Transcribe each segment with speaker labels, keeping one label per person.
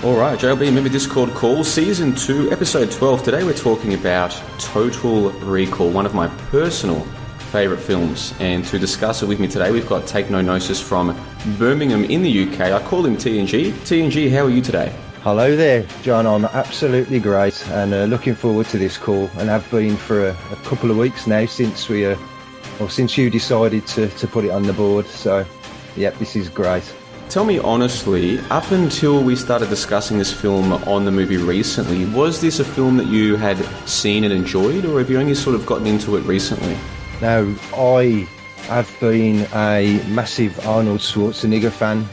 Speaker 1: Alright, JLB Member Discord Call, Season 2, Episode 12. Today we're talking about Total Recall, one of my personal favourite films. And to discuss it with me today, we've got Take No Notice from Birmingham in the UK. I call him TNG. TNG, how are you today?
Speaker 2: Hello there, John. I'm absolutely great and looking forward to this call, and have been for a couple of weeks now since since you decided to put it on the board. So, yep, this is great.
Speaker 1: Tell me honestly, up until we started discussing this film on the movie recently, was this a film that you had seen and enjoyed, or have you only sort of gotten into it recently?
Speaker 2: Now, I have been a massive Arnold Schwarzenegger fan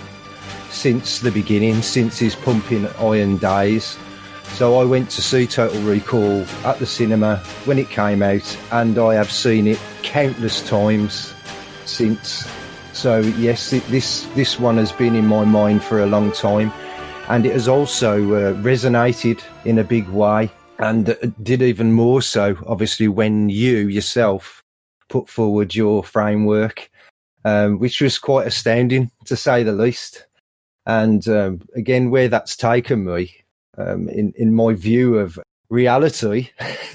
Speaker 2: since the beginning, since his Pumping Iron days. So I went to see Total Recall at the cinema when it came out, and I have seen it countless times since. So yes, this one has been in my mind for a long time, and it has also resonated in a big way, and did even more so, obviously, when you yourself put forward your framework, which was quite astounding, to say the least. And again, where that's taken me, in my view of reality,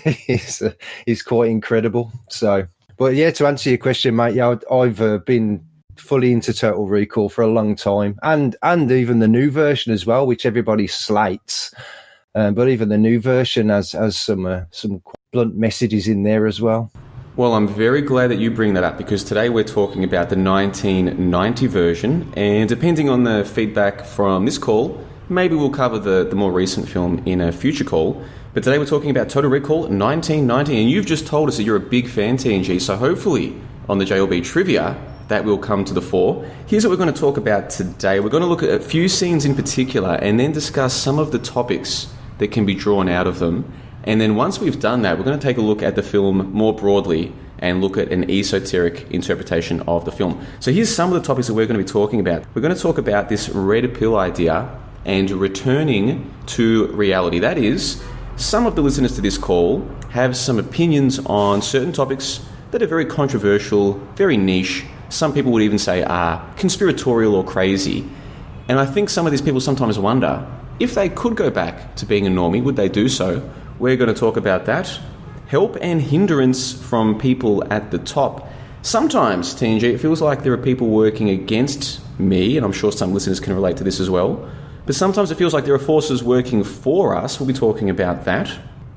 Speaker 2: is quite incredible. So, but yeah, to answer your question, mate, yeah, I've been fully into Total Recall for a long time, and even the new version as well, which everybody slates. But even the new version has some blunt messages in there as well.
Speaker 1: Well, I'm very glad that you bring that up, because today we're talking about the 1990 version, and depending on the feedback from this call, maybe we'll cover the more recent film in a future call. But today we're talking about Total Recall 1990, and you've just told us that you're a big fan, TNG, so hopefully on the JLB Trivia that will come to the fore. Here's what we're going to talk about today. We're going to look at a few scenes in particular and then discuss some of the topics that can be drawn out of them. And then once we've done that, we're going to take a look at the film more broadly and look at an esoteric interpretation of the film. So here's some of the topics that we're going to be talking about. We're going to talk about this red pill idea and returning to reality. That is, some of the listeners to this call have some opinions on certain topics that are very controversial, very niche. Some people would even say are conspiratorial or crazy. And I think some of these people sometimes wonder, if they could go back to being a normie, would they do so? We're going to talk about that. Help and hindrance from people at the top. Sometimes, TNG, it feels like there are people working against me, and I'm sure some listeners can relate to this as well. But sometimes it feels like there are forces working for us. We'll be talking about that.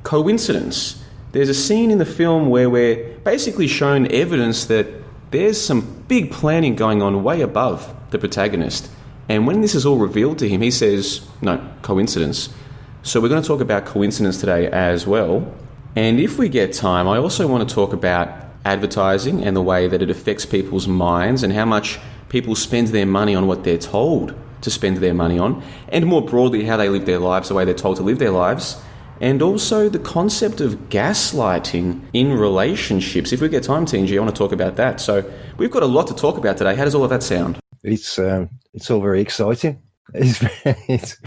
Speaker 1: Coincidence. There's a scene in the film where we're basically shown evidence that there's some big planning going on way above the protagonist. And when this is all revealed to him, he says, no, coincidence. So we're going to talk about coincidence today as well. And if we get time, I also want to talk about advertising and the way that it affects people's minds and how much people spend their money on what they're told to spend their money on, and more broadly, how they live their lives, the way they're told to live their lives. And also the concept of gaslighting in relationships. If we get time, TNG, I want to talk about that. So we've got a lot to talk about today. How does all of that sound?
Speaker 2: It's all very exciting. It's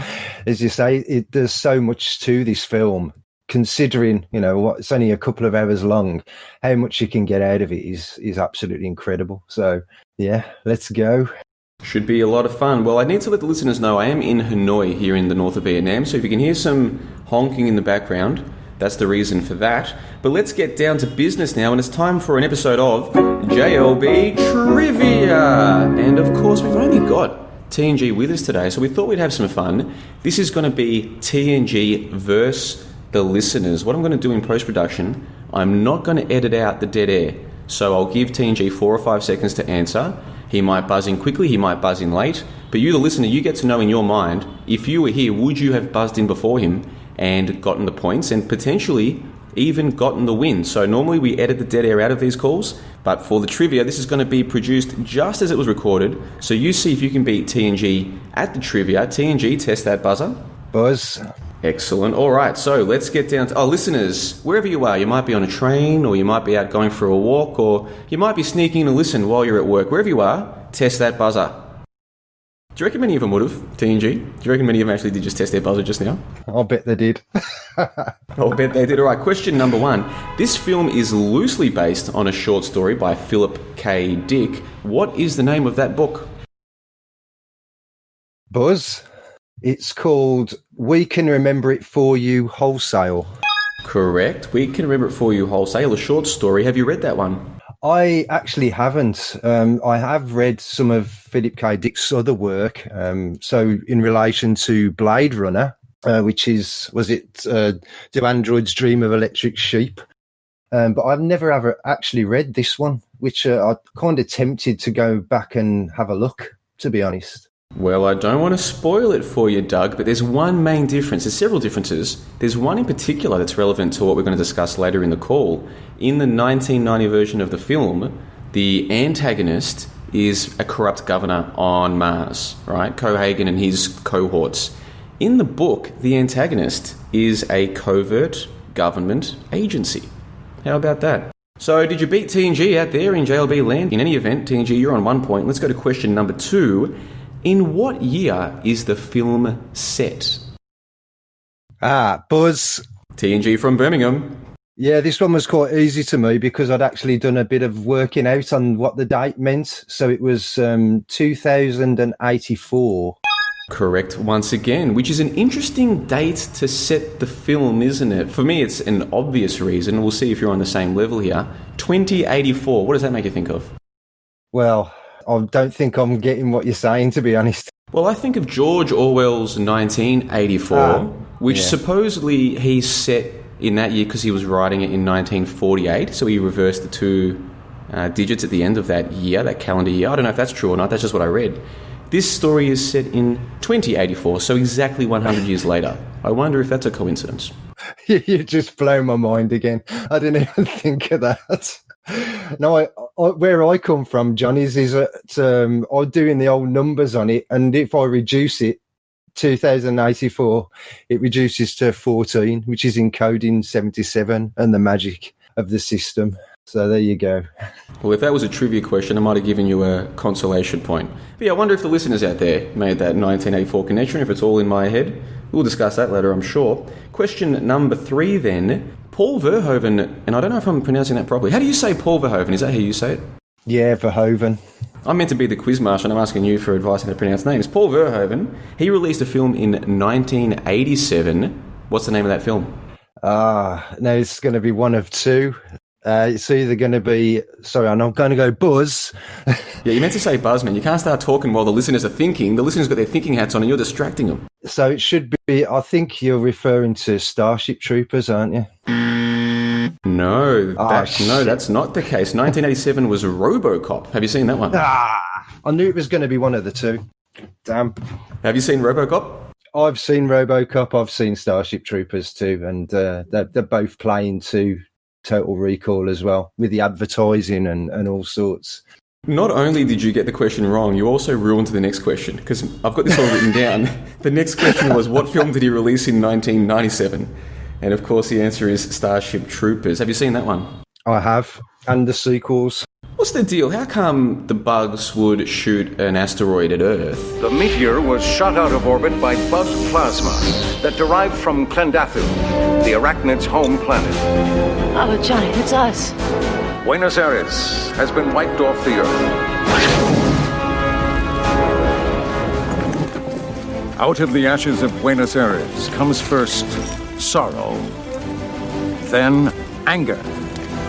Speaker 2: as you say, there's so much to this film. Considering, it's only a couple of hours long, how much you can get out of it is absolutely incredible. So yeah, let's go.
Speaker 1: Should be a lot of fun. Well, I need to let the listeners know I am in Hanoi here in the north of Vietnam, so if you can hear some honking in the background, that's the reason for that. But let's get down to business now, and it's time for an episode of JLB Trivia. And of course, we've only got TNG with us today, so we thought we'd have some fun. This is going to be TNG versus the listeners. What I'm going to do in post-production, I'm not going to edit out the dead air. So I'll give TNG 4 or 5 seconds to answer. He might buzz in quickly, he might buzz in late, but you, the listener, you get to know in your mind, if you were here, would you have buzzed in before him and gotten the points and potentially even gotten the win? So normally we edit the dead air out of these calls, but for the trivia, this is going to be produced just as it was recorded. So you see if you can beat TNG at the trivia. TNG, test that buzzer.
Speaker 2: Buzz.
Speaker 1: Excellent. All right, so let's get down to... listeners, wherever you are, you might be on a train, or you might be out going for a walk, or you might be sneaking in to listen while you're at work. Wherever you are, test that buzzer. Do you reckon many of them would have, TNG? Do you reckon many of them actually did just test their buzzer just now?
Speaker 2: I'll bet they did.
Speaker 1: I'll bet they did. All right, question number 1. This film is loosely based on a short story by Philip K. Dick. What is the name of that book?
Speaker 2: Buzz. It's called We Can Remember It For You Wholesale.
Speaker 1: Correct. We Can Remember It For You Wholesale, a short story. Have you read that one?
Speaker 2: I actually haven't. I have read some of Philip K. Dick's other work. So in relation to Blade Runner, which is, Do Androids Dream of Electric Sheep? But I've never ever actually read this one, which I'm kind of tempted to go back and have a look, to be honest.
Speaker 1: Well, I don't want to spoil it for you, Doug, but there's one main difference. There's several differences. There's one in particular that's relevant to what we're going to discuss later in the call. In the 1990 version of the film, the antagonist is a corrupt governor on Mars, right? Cohagen and his cohorts. In the book, the antagonist is a covert government agency. How about that? So, did you beat TNG out there in JLB land? In any event, TNG, you're on 1 point. Let's go to question number 2. In what year is the film set?
Speaker 2: Buzz.
Speaker 1: TNG from Birmingham.
Speaker 2: Yeah, this one was quite easy to me because I'd actually done a bit of working out on what the date meant. So it was 2084.
Speaker 1: Correct once again, which is an interesting date to set the film, isn't it? For me, it's an obvious reason. We'll see if you're on the same level here. 2084, what does that make you think of?
Speaker 2: Well, I don't think I'm getting what you're saying, to be honest.
Speaker 1: Well, I think of George Orwell's 1984, which supposedly he's set in that year because he was writing it in 1948, so he reversed the 2 digits at the end of that year, that calendar year. I don't know if that's true or not, that's just what I read. This story is set in 2084, so exactly 100 years later. I wonder if that's a coincidence.
Speaker 2: You just blow my mind again. I didn't even think of that. No, where I come from, John, is that I'm doing the old numbers on it, and if I reduce it, 2084, it reduces to 14, which is encoding 77 and the magic of the system. So there you go.
Speaker 1: Well, if that was a trivia question, I might have given you a consolation point. But yeah, I wonder if the listeners out there made that 1984 connection, if it's all in my head. We'll discuss that later, I'm sure. Question number 3 then. Paul Verhoeven, and I don't know if I'm pronouncing that properly. How do you say Paul Verhoeven? Is that how you say it?
Speaker 2: Yeah, Verhoeven. I'm
Speaker 1: meant to be the quizmaster and I'm asking you for advice on how to pronounce names. Paul Verhoeven, he released a film in 1987. What's the name of that film?
Speaker 2: No, it's going to be one of two. It's either going to be, I'm going to go Buzz.
Speaker 1: Yeah, you meant to say Buzz, man. You can't start talking while the listeners are thinking. The listeners got their thinking hats on and you're distracting them.
Speaker 2: So it should be, I think you're referring to Starship Troopers, aren't you?
Speaker 1: No, that's not the case. 1987 was RoboCop. Have you seen that one?
Speaker 2: I knew it was going to be one of the two. Damn.
Speaker 1: Have you seen RoboCop?
Speaker 2: I've seen RoboCop. I've seen Starship Troopers too, and they're both playing to Total Recall as well, with the advertising and all sorts.
Speaker 1: Not only did you get the question wrong, you also ruined the next question, because I've got this all written down. The next question was, what film did he release in 1997? And of course the answer is Starship Troopers. Have you seen that one? I
Speaker 2: have, and the sequels.
Speaker 1: What's the deal? How come the bugs would shoot an asteroid at Earth?
Speaker 3: The meteor was shot out of orbit by bug plasma that derived from Klendathu, the arachnid's home planet.
Speaker 4: Oh, Johnny, it's us.
Speaker 3: Buenos Aires has been wiped off the Earth. Out of the ashes of Buenos Aires comes first sorrow, then anger.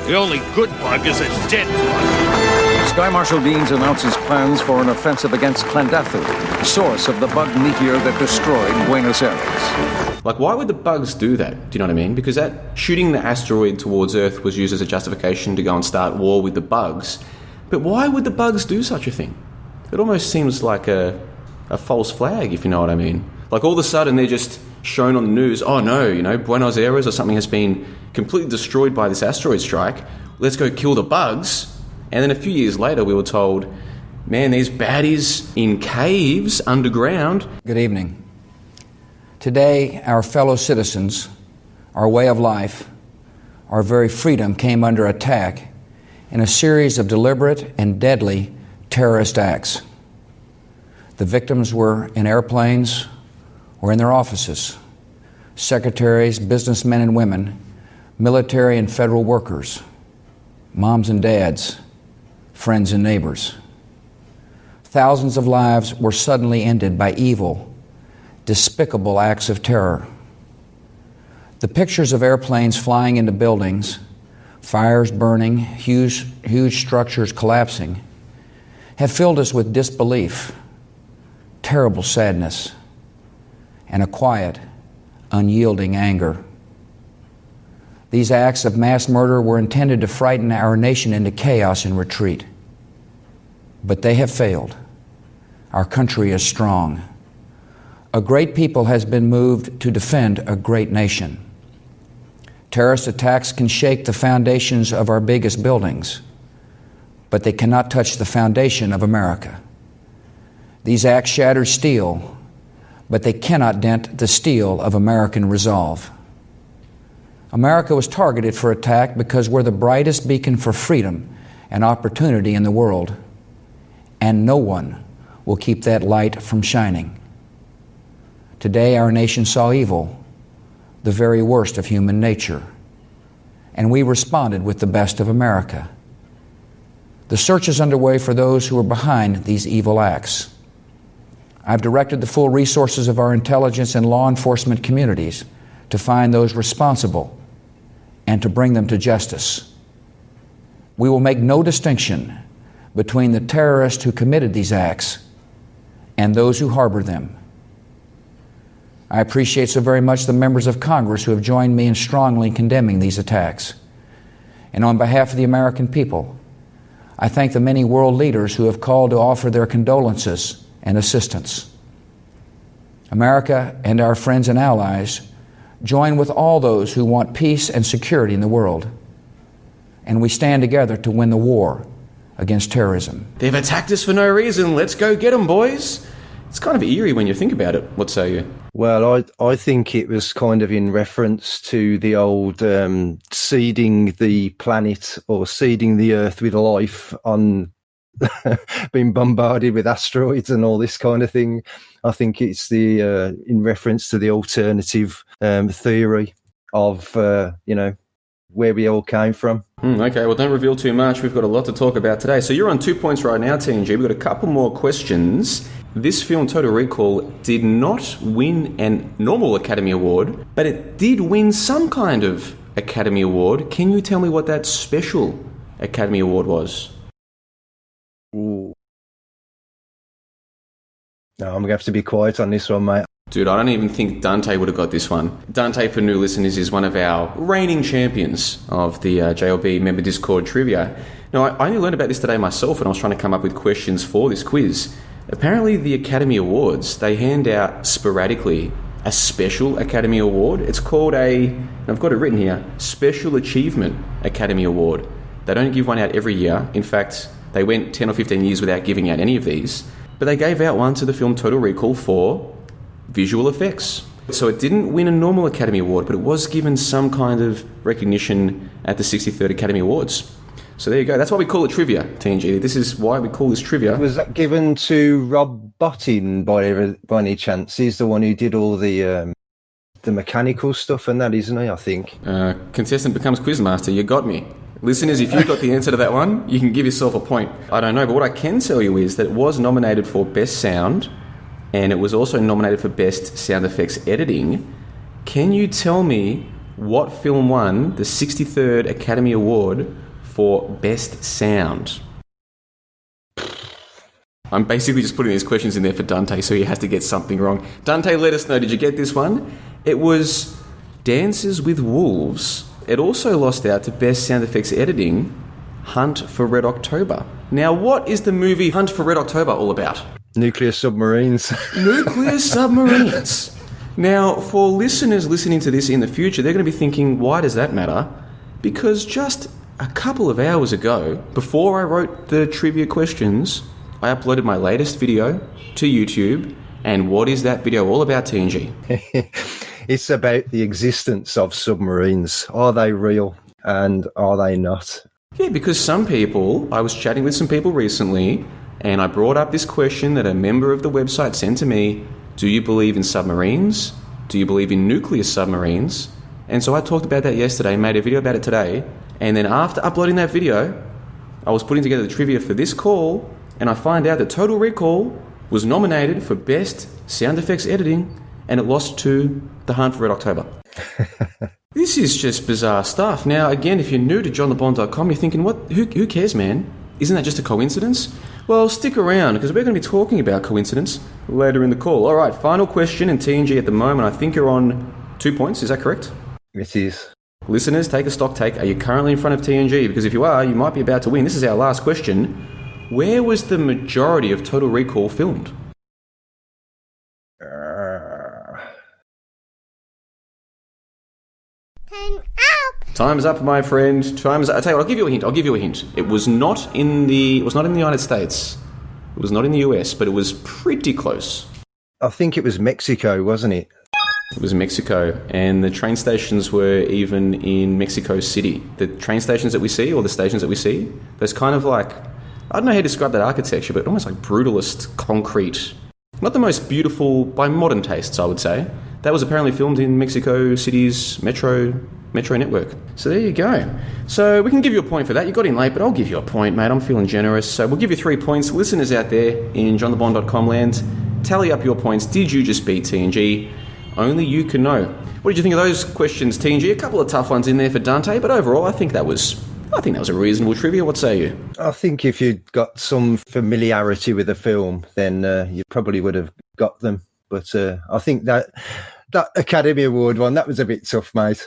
Speaker 5: The only good bug is a dead bug.
Speaker 3: Sky Marshal Deans announces plans for an offensive against Klendathu, source of the bug meteor that destroyed Buenos Aires.
Speaker 1: Like, why would the bugs do that? Do you know what I mean? Because that shooting the asteroid towards Earth was used as a justification to go and start war with the bugs. But why would the bugs do such a thing? It almost seems like a false flag, if you know what I mean. Like, all of a sudden they're just shown on the news, oh no, Buenos Aires or something has been completely destroyed by this asteroid strike. Let's go kill the bugs. And then a few years later we were told, man, there's baddies in caves underground.
Speaker 6: Good evening. Today, our fellow citizens, our way of life, our very freedom came under attack in a series of deliberate and deadly terrorist acts. The victims were in airplanes or in their offices, secretaries, businessmen and women, military and federal workers, moms and dads, friends and neighbors. Thousands of lives were suddenly ended by evil, despicable acts of terror. The pictures of airplanes flying into buildings, fires burning, huge structures collapsing, have filled us with disbelief, terrible sadness, and a quiet, unyielding anger. These acts of mass murder were intended to frighten our nation into chaos and retreat. But they have failed. Our country is strong. A great people has been moved to defend a great nation. Terrorist attacks can shake the foundations of our biggest buildings, but they cannot touch the foundation of America. These acts shatter steel, but they cannot dent the steel of American resolve. America was targeted for attack because we're the brightest beacon for freedom and opportunity in the world, and no one will keep that light from shining. Today, our nation saw evil, the very worst of human nature, and we responded with the best of America. The search is underway for those who are behind these evil acts. I've directed the full resources of our intelligence and law enforcement communities to find those responsible and to bring them to justice. We will make no distinction between the terrorists who committed these acts and those who harbor them. I appreciate so very much the members of Congress who have joined me in strongly condemning these attacks. And on behalf of the American people, I thank the many world leaders who have called to offer their condolences and assistance. America and our friends and allies join with all those who want peace and security in the world, and we stand together to win the war against terrorism.
Speaker 1: They've attacked us for no reason. Let's go get them, boys. It's kind of eerie when you think about it. What say you?
Speaker 2: Well, I think it was kind of in reference to the old seeding the planet or seeding the Earth with life on being bombarded with asteroids and all this kind of thing. I think it's the in reference to the alternative theory of where we all came from.
Speaker 1: Okay, well, don't reveal too much. We've got a lot to talk about today. So you're on 2 points right now, TNG. We've got a couple more questions. This film, Total Recall, did not win a normal Academy Award, but it did win some kind of Academy Award. Can you tell me what that special Academy Award was?
Speaker 2: Ooh. No, I'm going to have to be quiet on this one, mate.
Speaker 1: Dude, I don't even think Dante would have got this one. Dante, for new listeners, is one of our reigning champions of the JLB member Discord trivia. Now, I only learned about this today myself when I was trying to come up with questions for this quiz. Apparently, the Academy Awards, they hand out sporadically a special Academy Award. It's called I've got it written here, Special Achievement Academy Award. They don't give one out every year. In fact, they went 10 or 15 years without giving out any of these. But they gave out one to the film Total Recall for visual effects. So it didn't win a normal Academy Award, but it was given some kind of recognition at the 63rd Academy Awards. So there you go. That's why we call it trivia, TNG. This is why we call this trivia.
Speaker 2: Was that given to Rob Bottin by any chance? He's the one who did all the mechanical stuff and that, isn't he, I think?
Speaker 1: Contestant becomes quizmaster. You got me. Listeners, if you got the answer to that one, you can give yourself a point. I don't know, but what I can tell you is that it was nominated for Best Sound, and it was also nominated for Best Sound Effects Editing. Can you tell me what film won the 63rd Academy Award for Best Sound? I'm basically just putting these questions in there for Dante, so he has to get something wrong. Dante, let us know, did you get this one? It was Dances with Wolves. It also lost out to Best Sound Effects Editing, Hunt for Red October. Now, what is the movie Hunt for Red October all about?
Speaker 2: Nuclear submarines.
Speaker 1: Nuclear submarines. Now, for listeners listening to this in the future, they're going to be thinking, why does that matter? Because just a couple of hours ago, before I wrote the trivia questions, I uploaded my latest video to YouTube. And what is that video all about, TNG?
Speaker 2: It's about the existence of submarines. Are they real and are they not?
Speaker 1: Yeah, because some people, I was chatting with some people recently, and I brought up this question that a member of the website sent to me. Do you believe in submarines? Do you believe in nuclear submarines? And so I talked about that yesterday, made a video about it today. And then after uploading that video, I was putting together the trivia for this call, and I find out that Total Recall was nominated for Best Sound Effects Editing and it lost to The Hunt for Red October. This is just bizarre stuff. Now, again, if you're new to johnthebond.com, you're thinking, who cares, man? Isn't that just a coincidence? Well, stick around, because we're going to be talking about coincidence later in the call. All right, final question in TNG at the moment. I think you're on 2 points. Is that correct?
Speaker 2: It is.
Speaker 1: Listeners, take a stock take. Are you currently in front of TNG? Because if you are, you might be about to win. This is our last question. Where was the majority of Total Recall filmed? Time's up, my friend. Time's up. I tell you what, I'll give you a hint. It was not in the United States. It was not in the US, but it was pretty close.
Speaker 2: I think it was Mexico, wasn't it?
Speaker 1: It was Mexico, and the train stations were even in Mexico City. The train stations that we see, or the stations that we see, there's kind of like, I don't know how to describe that architecture, but almost like brutalist concrete. Not the most beautiful by modern tastes, I would say. That was apparently filmed in Mexico City's metro network. So there you go. So we can give you a point for that. You got in late, but I'll give you a point, mate. I'm feeling generous. So we'll give you 3 points. Listeners out there in johnthebond.com land, tally up your points. Did you just beat TNG? Only you can know. What did you think of those questions, TNG? A couple of tough ones in there for Dante, but overall, I think that was a reasonable trivia. What say you?
Speaker 2: I think if you'd got some familiarity with the film, then you probably would have got them. But I think that Academy Award one, that was a bit tough, mate.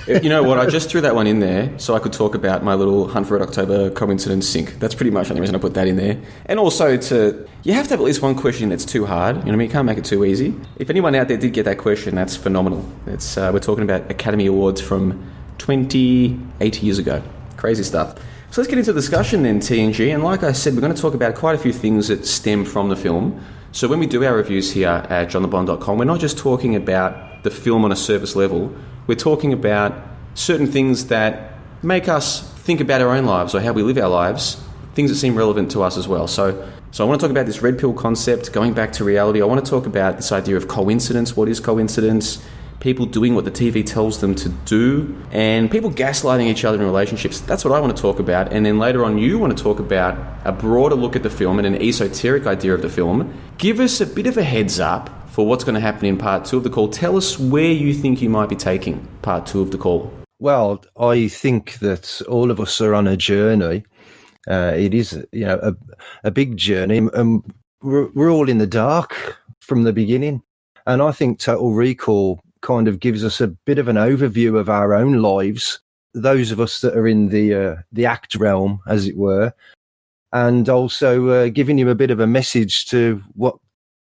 Speaker 1: You know what? I just threw that one in there so I could talk about my little Hunt for Red October coincidence sync. That's pretty much the only reason I put that in there. And also you have to have at least one question that's too hard. You know what I mean? You can't make it too easy. If anyone out there did get that question, that's phenomenal. It's we're talking about Academy Awards from 28 years ago. Crazy stuff. So let's get into the discussion then, TNG. And like I said, we're going to talk about quite a few things that stem from the film. So when we do our reviews here at johnthebond.com, we're not just talking about the film on a surface level. We're talking about certain things that make us think about our own lives or how we live our lives, things that seem relevant to us as well. So I want to talk about this red pill concept, going back to reality. I want to talk about this idea of coincidence. What is coincidence? People doing what the TV tells them to do, and people gaslighting each other in relationships. That's what I want to talk about. And then later on, you want to talk about a broader look at the film and an esoteric idea of the film. Give us a bit of a heads up for what's going to happen in part 2 of the call. Tell us where you think you might be taking part 2 of the call.
Speaker 2: Well, I think that all of us are on a journey. It is, a big journey, and we're all in the dark from the beginning. And I think Total Recall kind of gives us a bit of an overview of our own lives, those of us that are in the act realm, as it were, and also giving you a bit of a message to what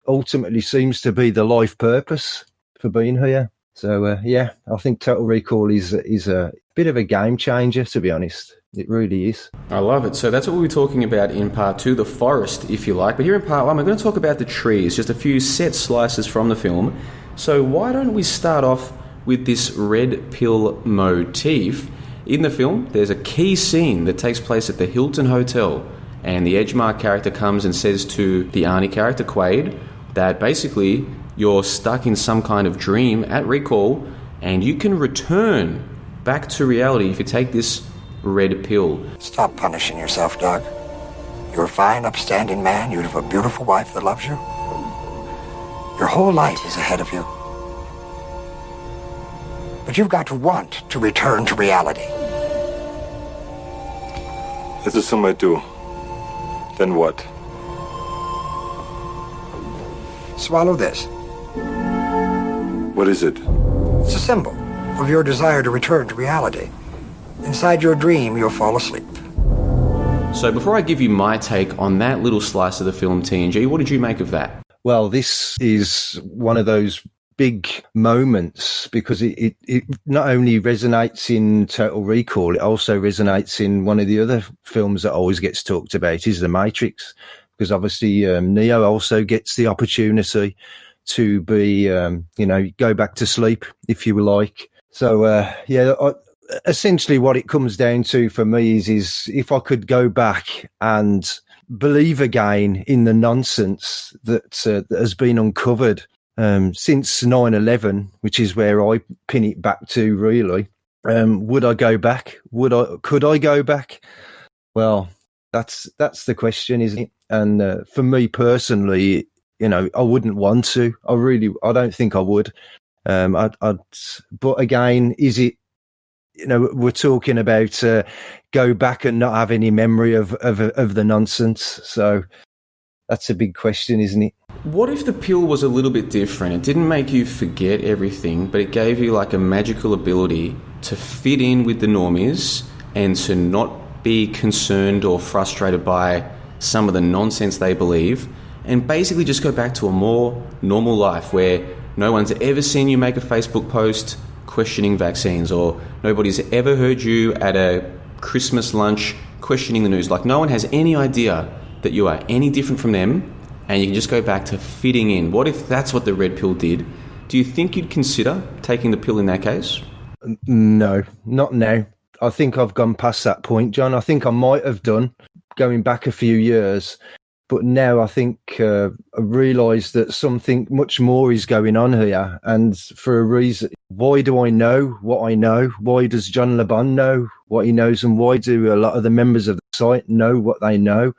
Speaker 2: ultimately seems to be the life purpose for being here. So, I think Total Recall is a bit of a game changer, to be honest. It really is.
Speaker 1: I love it. So that's what we'll be talking about in part 2, the forest, if you like. But here in part 1, we're going to talk about the trees, just a few set slices from the film. So why don't we start off with this red pill motif? In the film, there's a key scene that takes place at the Hilton Hotel, and the Edgemark character comes and says to the Arnie character, Quaid, that basically you're stuck in some kind of dream at recall, and you can return back to reality if you take this red pill.
Speaker 7: Stop punishing yourself, Doug. You're a fine, upstanding man. You have a beautiful wife that loves you. Your whole life is ahead of you. But you've got to want to return to reality.
Speaker 8: Let's assume I do. Then what?
Speaker 7: Swallow this.
Speaker 8: What is it?
Speaker 7: It's a symbol of your desire to return to reality. Inside your dream, you'll fall asleep.
Speaker 1: So before I give you my take on that little slice of the film, TNG, what did you make of that?
Speaker 2: Well, this is one of those big moments because it not only resonates in Total Recall, it also resonates in one of the other films that always gets talked about, is The Matrix, because obviously Neo also gets the opportunity to be, go back to sleep, if you like. So, essentially what it comes down to for me is if I could go back and believe again in the nonsense that has been uncovered since 9/11, which is where I pin it back to, really. Would I go back? Could I go back? Well, that's the question, isn't it? And for me personally, I wouldn't want to. I don't think I would. But again, is it, we're talking about go back and not have any memory of the nonsense. So that's a big question, isn't it?
Speaker 1: What if the pill was a little bit different? It didn't make you forget everything, but it gave you like a magical ability to fit in with the normies and to not be concerned or frustrated by some of the nonsense they believe, and basically just go back to a more normal life where no one's ever seen you make a Facebook post questioning vaccines, or nobody's ever heard you at a Christmas lunch questioning the news. Like, no one has any idea that you are any different from them, and you can just go back to fitting in. What if that's what the red pill did? Do you think you'd consider taking the pill in that case?
Speaker 2: No, not now. I think I've gone past that point, John. I think I might have done going back a few years, but now I think I realise that something much more is going on here, and for a reason. Why do I know what I know? Why does John LeBon know what he knows, and why do a lot of the members of the site know what they know?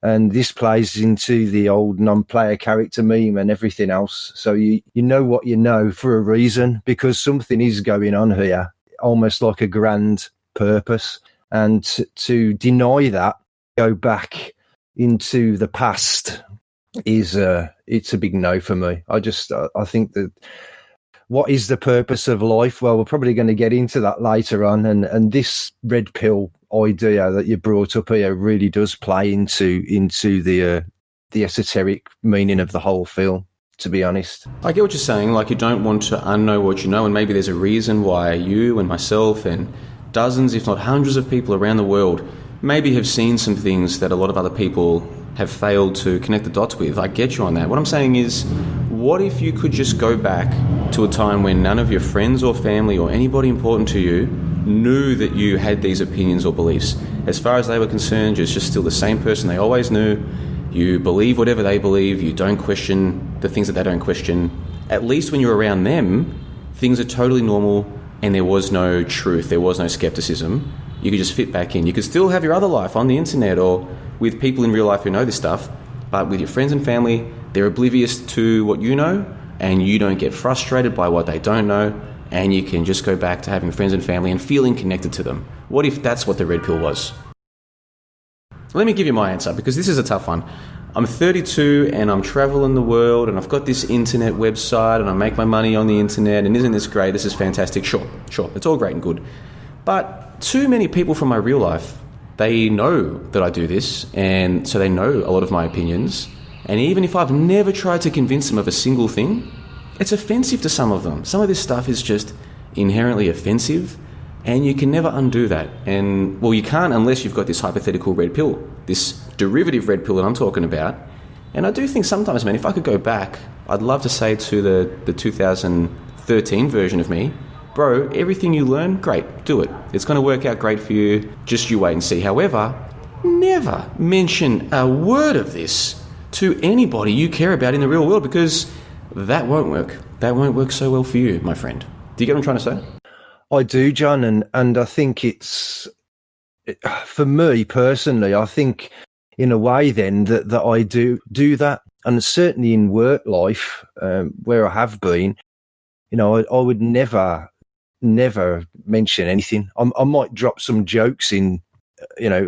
Speaker 2: And this plays into the old non-player character meme and everything else. So you know what you know for a reason, because something is going on here, almost like a grand purpose. And to deny that, go back into the past, it's a big no for me. I think that what is the purpose of life? Well, we're probably going to get into that later on. And this red pill idea that you brought up here really does play into the esoteric meaning of the whole film, to be honest.
Speaker 1: I get what you're saying. Like, you don't want to unknow what you know, and maybe there's a reason why you and myself and dozens, if not hundreds of people around the world maybe have seen some things that a lot of other people have failed to connect the dots with. I get you on that. What I'm saying is, what if you could just go back to a time when none of your friends or family or anybody important to you knew that you had these opinions or beliefs? As far as they were concerned, you're just still the same person they always knew. You believe whatever they believe. You don't question the things that they don't question. At least when you're around them, things are totally normal and there was no truth, there was no skepticism. You could just fit back in. You could still have your other life on the internet or with people in real life who know this stuff, but with your friends and family, they're oblivious to what you know, and you don't get frustrated by what they don't know, and you can just go back to having friends and family and feeling connected to them. What if that's what the red pill was? Let me give you my answer, because this is a tough one. I'm 32 and I'm traveling the world and I've got this internet website and I make my money on the internet, and isn't this great? This is fantastic. Sure, it's all great and good. But too many people from my real life, they know that I do this, and so they know a lot of my opinions. And even if I've never tried to convince them of a single thing, it's offensive to some of them. Some of this stuff is just inherently offensive, and you can never undo that. And, well, you can't unless you've got this hypothetical red pill, this derivative red pill that I'm talking about. And I do think sometimes, man, if I could go back, I'd love to say to the 2013 version of me, bro, everything you learn, great, do it. It's going to work out great for you. Just you wait and see. However, never mention a word of this to anybody you care about in the real world, because that won't work. That won't work so well for you, my friend. Do you get what I'm trying to say?
Speaker 2: I do, John, and I think for me personally, I think in a way then that I do that, and certainly in work life where I have been, I would never mention anything. I might drop some jokes in,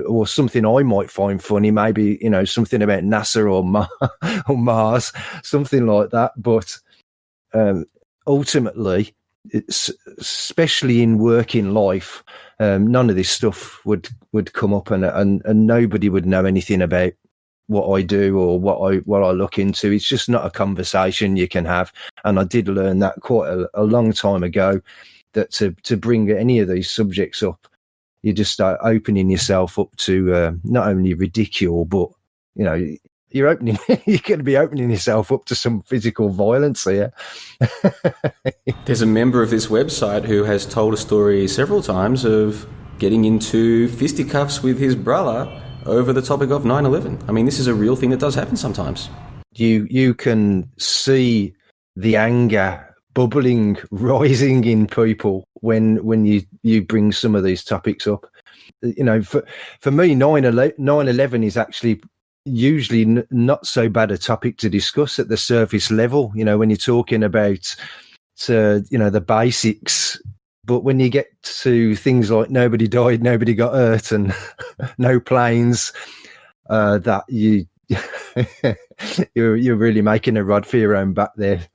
Speaker 2: or something I might find funny, maybe, something about NASA or Mars, something like that. But ultimately, it's, especially in working life, none of this stuff would come up, and nobody would know anything about what I do or what I look into. It's just not a conversation you can have. And I did learn that quite a long time ago, that to bring any of these subjects up, you just start opening yourself up to not only ridicule, but you're going to be opening yourself up to some physical violence here.
Speaker 1: There's a member of this website who has told a story several times of getting into fisticuffs with his brother over the topic of 9/11. I mean, this is a real thing that does happen sometimes.
Speaker 2: You can see the anger bubbling, rising in people when you bring some of these topics up. For me, 9/11 is actually usually not so bad a topic to discuss at the surface level, you know, when you're talking about, you know, the basics. But when you get to things like nobody died, nobody got hurt, and no planes, that you're really making a rod for your own back there.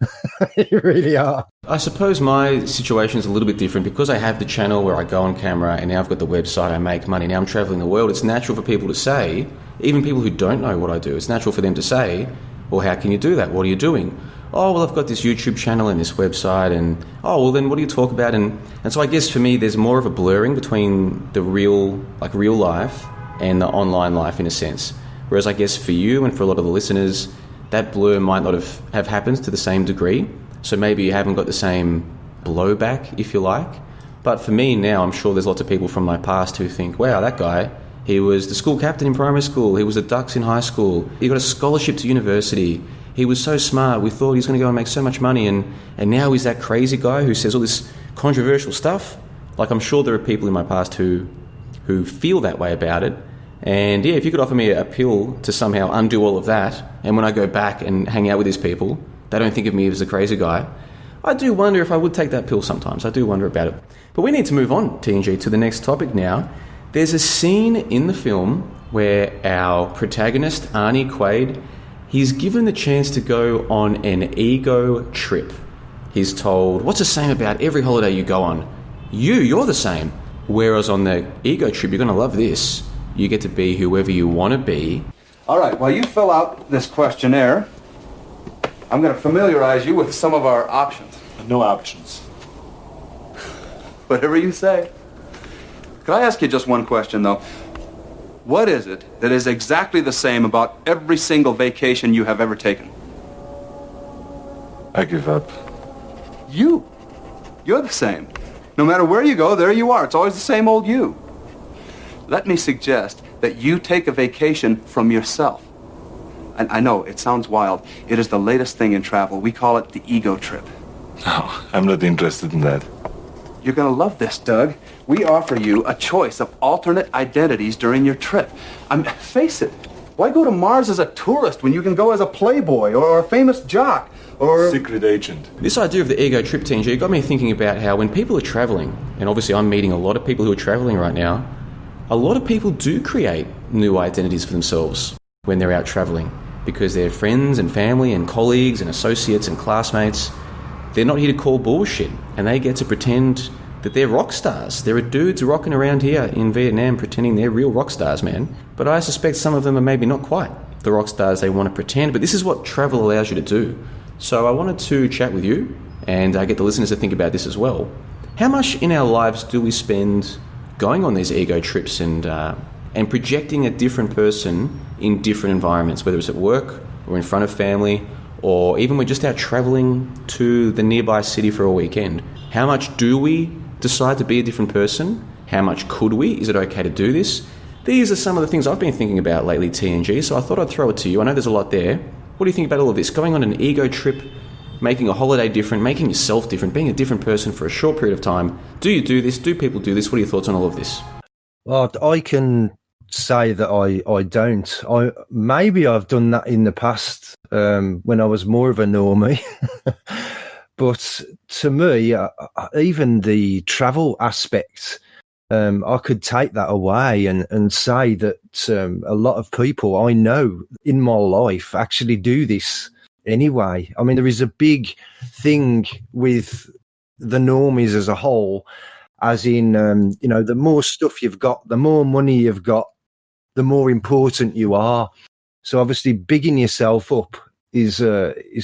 Speaker 2: You really are.
Speaker 1: I suppose my situation is a little bit different because I have the channel where I go on camera, and now I've got the website, I make money, now I'm traveling the world. It's natural for people to say, even people who don't know what I do, it's natural for them to say, well, how can you do that? What are you doing? Oh, well, I've got this YouTube channel and this website, and oh, well, then what do you talk about? And so I guess for me, there's more of a blurring between the real life and the online life in a sense. Whereas I guess for you and for a lot of the listeners, that blur might not have happened to the same degree. So maybe you haven't got the same blowback, if you like. But for me now, I'm sure there's lots of people from my past who think, wow, that guy, he was the school captain in primary school, he was the Ducks in high school, he got a scholarship to university, he was so smart, we thought he was going to go and make so much money, and now he's that crazy guy who says all this controversial stuff. Like, I'm sure there are people in my past who feel that way about it. And yeah, if you could offer me a pill to somehow undo all of that, and when I go back and hang out with these people, they don't think of me as a crazy guy, I do wonder if I would take that pill sometimes. I do wonder about it. But we need to move on, TNG, to the next topic now. There's a scene in the film where our protagonist, Arnie Quaid, he's given the chance to go on an ego trip. He's told, what's the same about every holiday you go on? You're the same. Whereas on the ego trip, you're going to love this. You get to be whoever you want to be.
Speaker 9: All right, while you fill out this questionnaire, I'm going to familiarize you with some of our options.
Speaker 8: No options.
Speaker 9: Whatever you say. Could I ask you just one question, though? What is it that is exactly the same about every single vacation you have ever taken?
Speaker 8: I give up.
Speaker 9: You're the same. No matter where you go, there you are. It's always the same old you. Let me suggest that you take a vacation from yourself. And I know, it sounds wild. It is the latest thing in travel. We call it the ego trip.
Speaker 8: No, I'm not interested in that.
Speaker 9: You're going to love this, Doug. We offer you a choice of alternate identities during your trip. Face it, why go to Mars as a tourist when you can go as a playboy or a famous jock or...
Speaker 8: Secret agent.
Speaker 1: This idea of the ego trip, TNG, got me thinking about how when people are traveling, and obviously I'm meeting a lot of people who are traveling right now, a lot of people do create new identities for themselves when they're out traveling because their friends and family and colleagues and associates and classmates, they're not here to call bullshit, and they get to pretend that they're rock stars. There are dudes rocking around here in Vietnam pretending they're real rock stars, man. But I suspect some of them are maybe not quite the rock stars they want to pretend, but this is what travel allows you to do. So I wanted to chat with you and get the listeners to think about this as well. How much in our lives do we spend going on these ego trips and projecting a different person in different environments, whether it's at work or in front of family, or even we're just out traveling to the nearby city for a weekend? How much do we decide to be a different person? How much could we? Is it okay to do this? These are some of the things I've been thinking about lately, TNG, so I thought I'd throw it to you. I know there's a lot there. What do you think about all of this? Going on an ego trip, making a holiday different, making yourself different, being a different person for a short period of time. Do you do this? Do people do this? What are your thoughts on all of this?
Speaker 2: Well, I can say that I don't. Maybe I've done that in the past when I was more of a normie. But to me, even the travel aspect, I could take that away and say that a lot of people I know in my life actually do this anyway. I mean, there is a big thing with the normies as a whole, as in, the more stuff you've got, the more money you've got, the more important you are. So obviously bigging yourself up is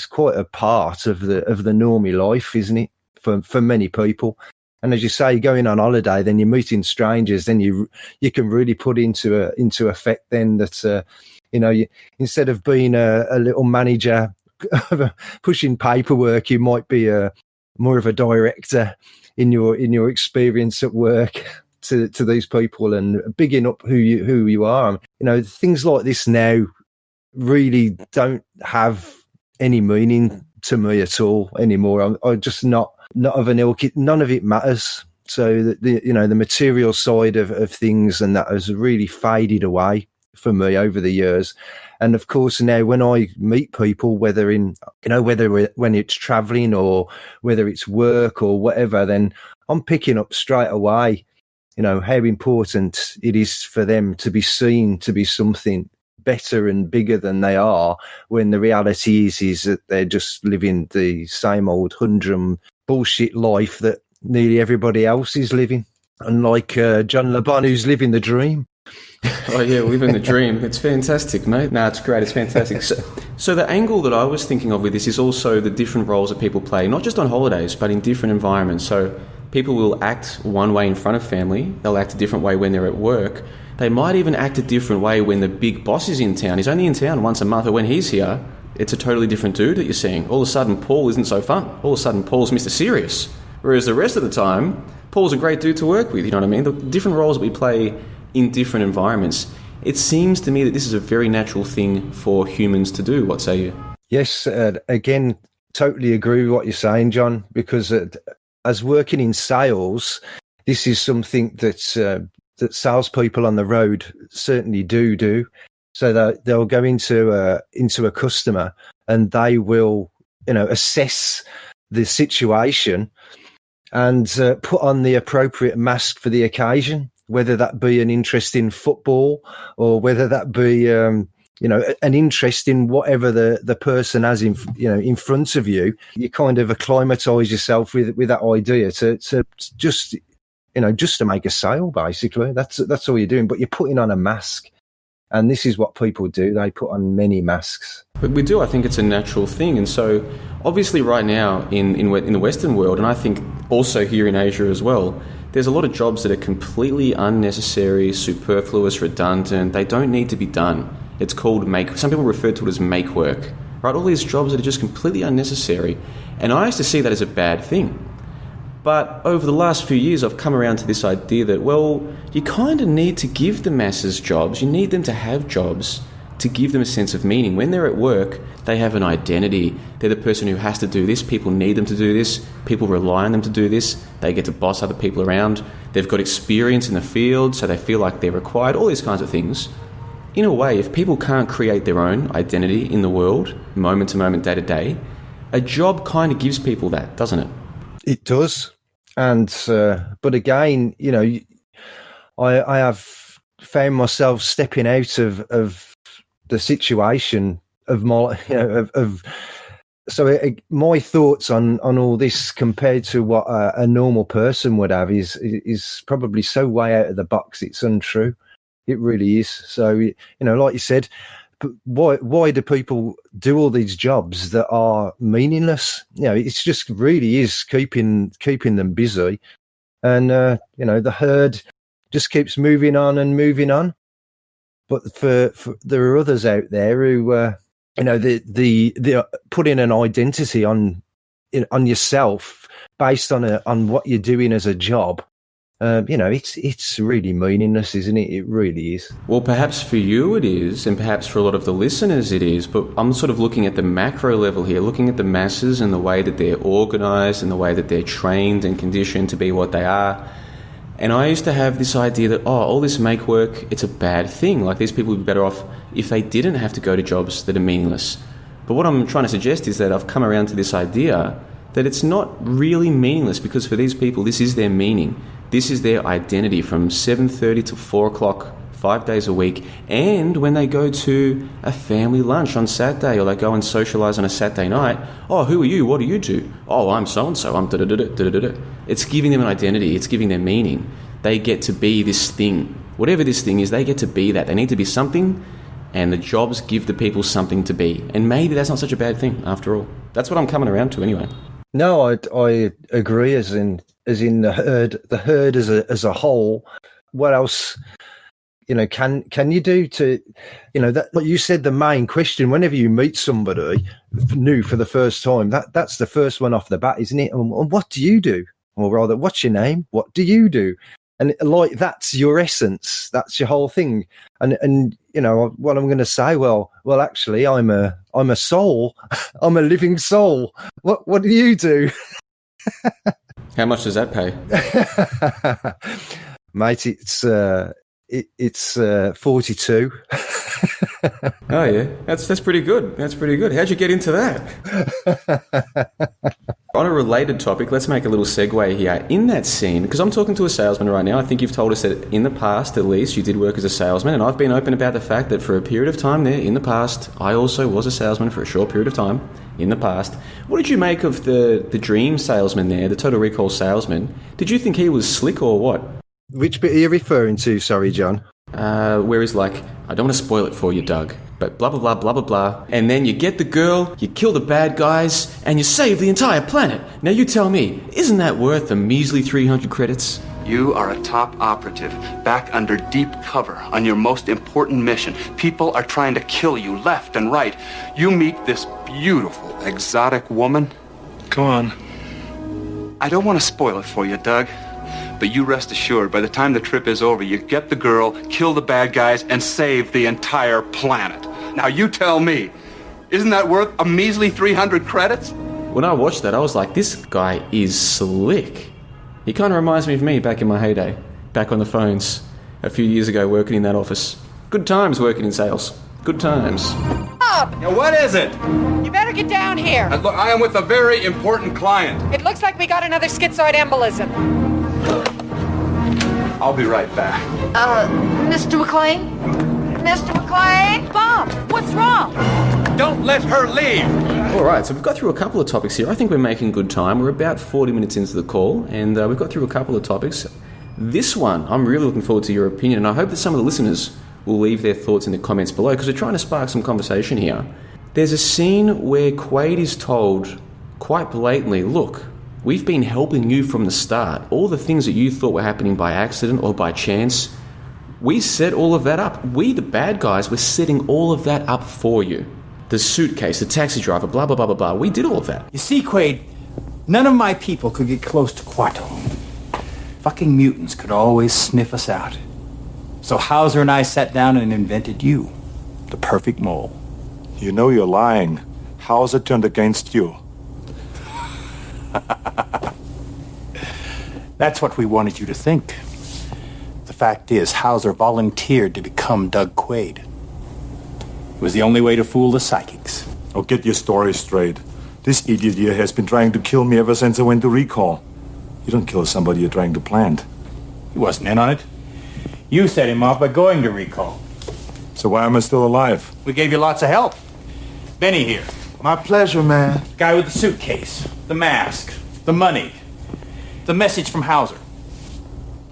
Speaker 2: quite a part of the normie life, isn't it? For many people. And as you say, going on holiday, then you're meeting strangers, then you can really put into effect then that, instead of being a little manager pushing paperwork, you might be more of a director in your experience at work to these people and bigging up who you are. Things like this now really don't have any meaning to me at all anymore. I'm just not of an ilk. None of it matters. So the material side of things and that has really faded away for me over the years. And of course, now when I meet people, whether when it's traveling or whether it's work or whatever, then I'm picking up straight away, how important it is for them to be seen to be something better and bigger than they are, when the reality is that they're just living the same old humdrum bullshit life that nearly everybody else is living. Unlike John Le Bon, who's living the dream.
Speaker 1: Oh yeah, living the dream. It's fantastic, mate. No, it's great. It's fantastic. So the angle that I was thinking of with this is also the different roles that people play, not just on holidays, but in different environments. So people will act one way in front of family. They'll act a different way when they're at work. They might even act a different way when the big boss is in town. He's only in town once a month, or when he's here, it's a totally different dude that you're seeing. All of a sudden, Paul isn't so fun. All of a sudden, Paul's Mr. Serious. Whereas the rest of the time, Paul's a great dude to work with, you know what I mean? The different roles that we play in different environments. It seems to me that this is a very natural thing for humans to do. What say you?
Speaker 2: Yes, again, totally agree with what you're saying, John, because as working in sales, this is something that salespeople on the road certainly do. So that they'll go into a customer and they will, assess the situation and put on the appropriate mask for the occasion, whether that be an interest in football or whether that be, an interest in whatever the person has in front of you. You kind of acclimatise yourself with that idea to just to make a sale, basically. That's all you're doing, but you're putting on a mask. And this is what people do. They put on many masks.
Speaker 1: But we do. I think it's a natural thing. And so obviously right now in the Western world, and I think also here in Asia as well, there's a lot of jobs that are completely unnecessary, superfluous, redundant. They don't need to be done. It's called some people refer to it as make work, right? All these jobs that are just completely unnecessary. And I used to see that as a bad thing. But over the last few years, I've come around to this idea that, well, you kind of need to give the masses jobs. You need them to have jobs to give them a sense of meaning. When they're at work, they have an identity. They're the person who has to do this. People need them to do this. People rely on them to do this. They get to boss other people around. They've got experience in the field, so they feel like they're required, all these kinds of things. In a way, if people can't create their own identity in the world, moment to moment, day to day, a job kind of gives people that, doesn't it?
Speaker 2: It does. And but again, I have found myself stepping out of the situation of my my thoughts on all this compared to what a normal person would have is probably so way out of the box. It's untrue. It really is. So like you said, but why do people do all these jobs that are meaningless? It's just really is keeping them busy, and the herd just keeps moving on and moving on. But for there are others out there who the putting an identity on yourself based on what you're doing as a job. It's really meaningless, isn't it? It really is.
Speaker 1: Well, perhaps for you it is, and perhaps for a lot of the listeners it is, but I'm sort of looking at the macro level here, looking at the masses and the way that they're organised and the way that they're trained and conditioned to be what they are. And I used to have this idea that, all this make work, it's a bad thing. Like, these people would be better off if they didn't have to go to jobs that are meaningless. But what I'm trying to suggest is that I've come around to this idea that it's not really meaningless, because for these people, this is their meaning. This is their identity from 7:30 to 4 o'clock, 5 days a week. And when they go to a family lunch on Saturday, or they go and socialise on a Saturday night, who are you? What do you do? I'm so-and-so. I'm da-da-da-da-da-da-da. It's giving them an identity. It's giving them meaning. They get to be this thing. Whatever this thing is, they get to be that. They need to be something, and the jobs give the people something to be. And maybe that's not such a bad thing, after all. That's what I'm coming around to anyway.
Speaker 2: No, I agree, as in the herd as a whole. What else, can you do to, that, like you said, the main question whenever you meet somebody new for the first time, that's the first one off the bat, isn't it? And what do you do? Or rather, what's your name? What do you do? And that's your essence. That's your whole thing. And what I'm going to say, well, actually, I'm a soul. I'm a living soul. What do you do?
Speaker 1: How much does that pay?
Speaker 2: Mate, It's 42.
Speaker 1: Oh yeah, that's pretty good. That's pretty good. How'd you get into that? On a related topic, let's make a little segue here. In that scene, because I'm talking to a salesman right now, I think you've told us that in the past, at least, you did work as a salesman, and I've been open about the fact that for a period of time there, in the past, I also was a salesman for a short period of time in the past. What did you make of the dream salesman there, the Total Recall salesman? Did you think he was slick or what?
Speaker 2: Which bit are you referring to, sorry, John?
Speaker 1: Where he's like, I don't want to spoil it for you, Doug, but blah, blah, blah, blah, blah, blah. And then you get the girl, you kill the bad guys, and you save the entire planet. Now you tell me, isn't that worth a measly 300 credits?
Speaker 9: You are a top operative, back under deep cover on your most important mission. People are trying to kill you left and right. You meet this beautiful, exotic woman.
Speaker 8: Go on.
Speaker 9: I don't want to spoil it for you, Doug. But you rest assured, by the time the trip is over, you get the girl, kill the bad guys, and save the entire planet. Now you tell me, isn't that worth a measly 300 credits?
Speaker 1: When I watched that, I was like, this guy is slick. He kind of reminds me of me back in my heyday, back on the phones a few years ago working in that office. Good times working in sales. Good times.
Speaker 10: Up!
Speaker 9: Now what is it?
Speaker 10: You better get down here.
Speaker 9: Look, I am with a very important client.
Speaker 10: It looks like we got another schizoid embolism.
Speaker 9: I'll be right back.
Speaker 4: Mr. McLean? Mr. McLean?
Speaker 10: Bob, what's wrong?
Speaker 9: Don't let her leave!
Speaker 1: All right, so we've got through a couple of topics here. I think we're making good time. We're about 40 minutes into the call, and we've got through a couple of topics. This one, I'm really looking forward to your opinion, and I hope that some of the listeners will leave their thoughts in the comments below, because we're trying to spark some conversation here. There's a scene where Quaid is told quite blatantly, look, we've been helping you from the start. All the things that you thought were happening by accident or by chance, we set all of that up. We, the bad guys, were setting all of that up for you. The suitcase, the taxi driver, blah, blah, blah, blah, blah. We did all of that.
Speaker 11: You see, Quaid, none of my people could get close to Quarto. Fucking mutants could always sniff us out. So Hauser and I sat down and invented you, the perfect mole.
Speaker 8: You know you're lying. How's it turned against you?
Speaker 11: That's what we wanted you to think. The fact is, Hauser volunteered to become Doug Quaid. It was the only way to fool the psychics.
Speaker 8: Oh, get your story straight. This idiot here has been trying to kill me ever since I went to recall. You don't kill somebody you're trying to plant.
Speaker 11: He wasn't in on it. You set him off by going to recall.
Speaker 8: So why am I still alive?
Speaker 11: We gave you lots of help. Benny here.
Speaker 8: My pleasure, man.
Speaker 11: Guy with the suitcase, the mask, the money, the message from Hauser.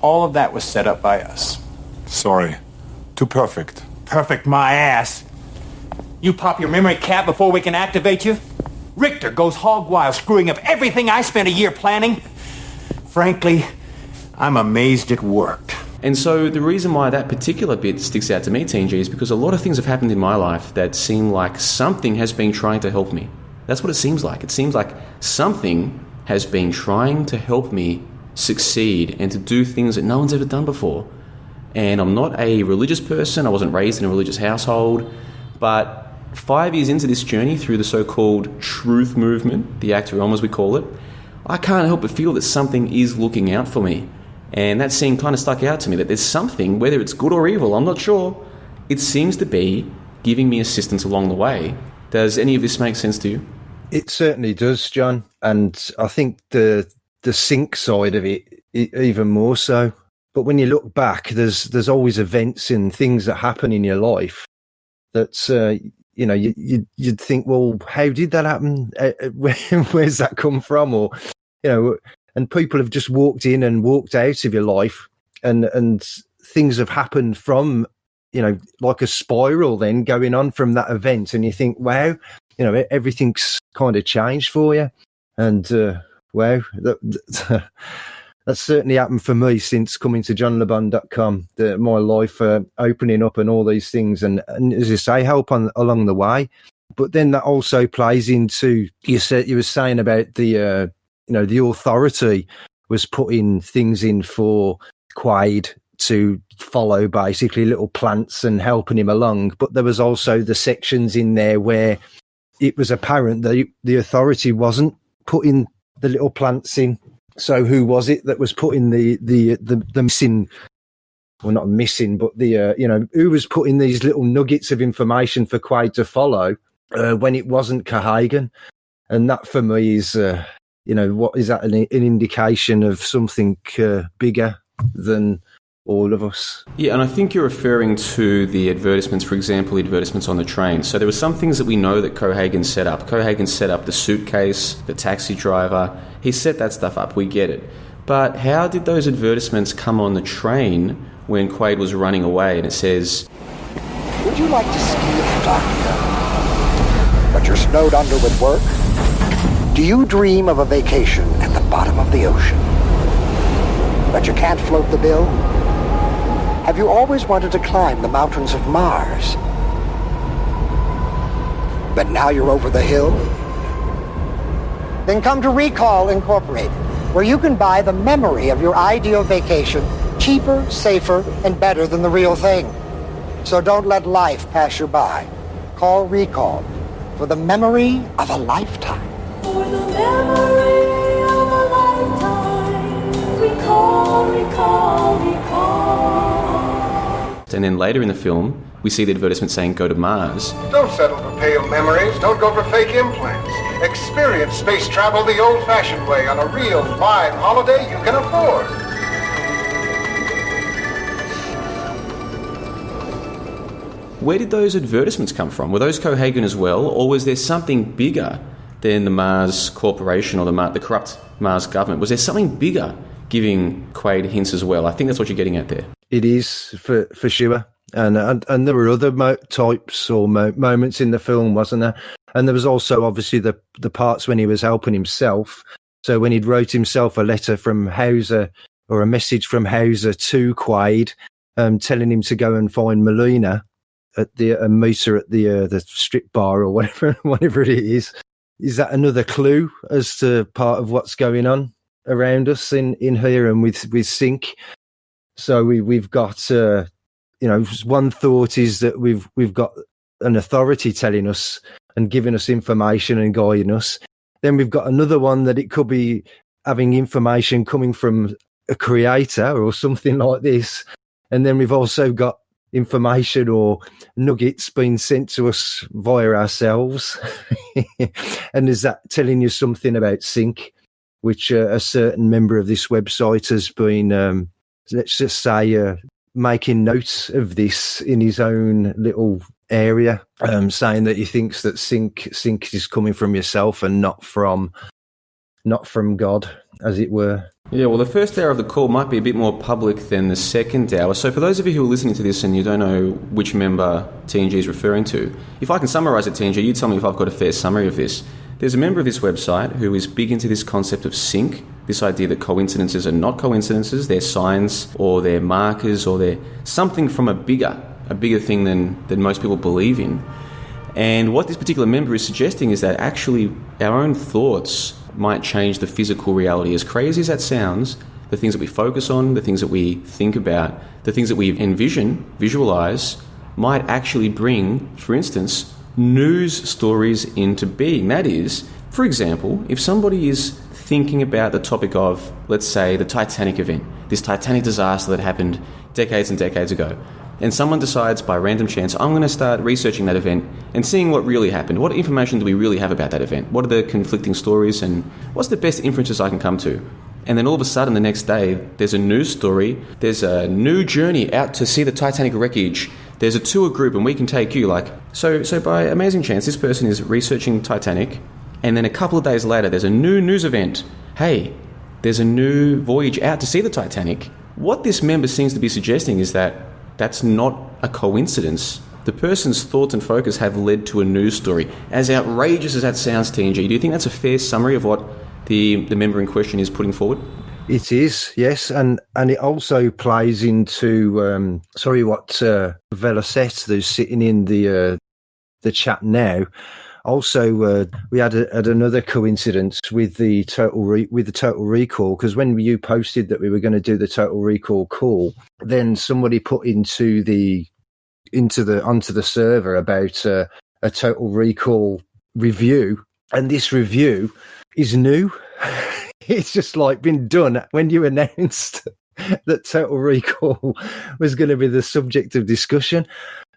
Speaker 11: All of that was set up by us.
Speaker 8: Sorry. Too perfect.
Speaker 11: Perfect my ass. You pop your memory cap before we can activate you? Richter goes hog wild, screwing up everything I spent a year planning. Frankly, I'm amazed it worked.
Speaker 1: And so the reason why that particular bit sticks out to me, TNG, is because a lot of things have happened in my life that seem like something has been trying to help me. That's what it seems like. It seems like something has been trying to help me succeed and to do things that no one's ever done before. And I'm not a religious person. I wasn't raised in a religious household. But 5 years into this journey through the so-called truth movement, the Act Realm as we call it, I can't help but feel that something is looking out for me. And that scene kind of stuck out to me, that there's something, whether it's good or evil, I'm not sure, it seems to be giving me assistance along the way. Does any of this make sense to you?
Speaker 2: It certainly does, John. And I think the sync side of it even more so. But when you look back, there's always events and things that happen in your life that, you'd think, well, how did that happen? Where's that come from? Or, and people have just walked in and walked out of your life, and things have happened from, like a spiral then going on from that event. And you think, wow, everything's kind of changed for you. And, wow, that's certainly happened for me since coming to johnlebon.com, my life opening up and all these things. And as you say, help along the way. But then that also plays into, you were saying about the authority was putting things in for Quaid to follow, basically little plants and helping him along. But there was also the sections in there where it was apparent that the authority wasn't putting the little plants in. So who was it that was putting the missing well, not missing, but the who was putting these little nuggets of information for Quaid to follow when it wasn't Cohagen, and that for me is what is that an indication of something bigger than all of us.
Speaker 1: Yeah, and I think you're referring to the advertisements, for example, the advertisements on the train. So there were some things that we know that Cohagen set up. Cohagen set up the suitcase, the taxi driver. He set that stuff up. We get it. But how did those advertisements come on the train when Quaid was running away? And it says,
Speaker 7: "Would you like to ski Antarctica, but you're snowed under with work? Do you dream of a vacation at the bottom of the ocean, but you can't float the bill? Have you always wanted to climb the mountains of Mars, but now you're over the hill? Then come to Recall Incorporated, where you can buy the memory of your ideal vacation cheaper, safer, and better than the real thing. So don't let life pass you by. Call Recall for the memory of a lifetime."
Speaker 12: For the memory of a lifetime, recall, recall, recall.
Speaker 1: And then later in the film, we see the advertisement saying, "Go to Mars."
Speaker 13: Don't settle for pale memories. Don't go for fake implants. Experience space travel the old-fashioned way on a real, live holiday you can afford.
Speaker 1: Where did those advertisements come from? Were those Cohagen as well, or was there something bigger than the Mars Corporation or the corrupt Mars government? Was there something bigger giving Quaid hints as well? I think that's what you're getting at there.
Speaker 2: It is for sure, and there were other types or moments in the film, wasn't there? And there was also obviously the parts when he was helping himself. So when he'd wrote himself a letter from Hauser or a message from Hauser to Quaid, telling him to go and find Melina at meet her at the strip bar or whatever it is. Is that another clue as to part of what's going on around us in here and with Sync? So we've got one thought is that we've got an authority telling us and giving us information and guiding us. Then we've got another one that it could be having information coming from a creator or something like this. And then we've also got information or nuggets being sent to us via ourselves. And is that telling you something about Sync, which a certain member of this website has been, let's just say, making notes of this in his own little area, saying that he thinks that Sync is coming from yourself and not from God, as it were.
Speaker 1: Yeah, well, the first hour of the call might be a bit more public than the second hour. So for those of you who are listening to this and you don't know which member TNG is referring to, if I can summarise it, TNG, you tell me if I've got a fair summary of this. There's a member of this website who is big into this concept of sync, this idea that coincidences are not coincidences, they're signs or they're markers or they're something from a bigger thing than most people believe in. And what this particular member is suggesting is that actually our own thoughts might change the physical reality. As crazy as that sounds, the things that we focus on, the things that we think about, the things that we visualize, might actually bring, for instance, news stories into being. That is, for example, if somebody is thinking about the topic of, let's say, the Titanic event, this Titanic disaster that happened decades and decades ago, and someone decides by random chance, I'm going to start researching that event and seeing what really happened. What information do we really have about that event? What are the conflicting stories and what's the best inferences I can come to? And then all of a sudden the next day, there's a news story, there's a new journey out to see the Titanic wreckage, there's a tour group and we can take you. So by amazing chance, this person is researching Titanic, and then a couple of days later, there's a new news event. Hey, there's a new voyage out to see the Titanic. What this member seems to be suggesting is that that's not a coincidence. The person's thoughts and focus have led to a news story. As outrageous as that sounds, TNG, do you think that's a fair summary of what the member in question is putting forward?
Speaker 2: It is, yes, and it also plays into what Velocet, who's sitting in the chat now. Also, we had another coincidence with the Total Recall, because when you posted that we were going to do the Total Recall call, then somebody put onto the server about a Total Recall review, and this review is new. It's just been done when you announced that Total Recall was going to be the subject of discussion.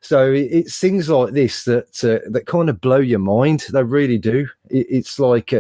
Speaker 2: So it's things like this that kind of blow your mind. They really do. It's like,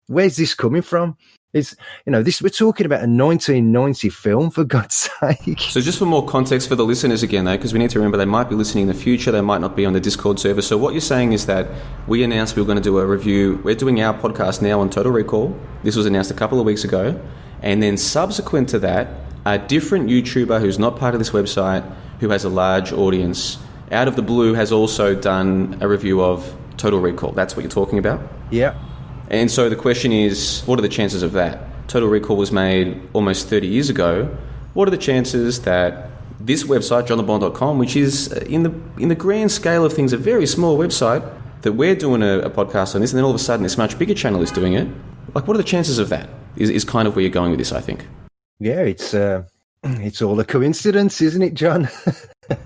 Speaker 2: where's this coming from? It's, this, we're talking about a 1990 film, for God's sake.
Speaker 1: So just for more context for the listeners again, though, because we need to remember they might be listening in the future, they might not be on the Discord server. So what you're saying is that we announced we were going to do a review. We're doing our podcast now on Total Recall. This was announced a couple of weeks ago. And then subsequent to that, a different YouTuber who's not part of this website, who has a large audience, out of the blue has also done a review of Total Recall. That's what you're talking about?
Speaker 2: Yeah.
Speaker 1: And so the question is, what are the chances of that? Total Recall was made almost 30 years ago. What are the chances that this website, johnthebond.com, which is in the grand scale of things a very small website, that we're doing a podcast on this, and then all of a sudden this much bigger channel is doing it? Like, what are the chances of that? Is kind of where you're going with this, I think.
Speaker 2: Yeah, it's all a coincidence, isn't it, John?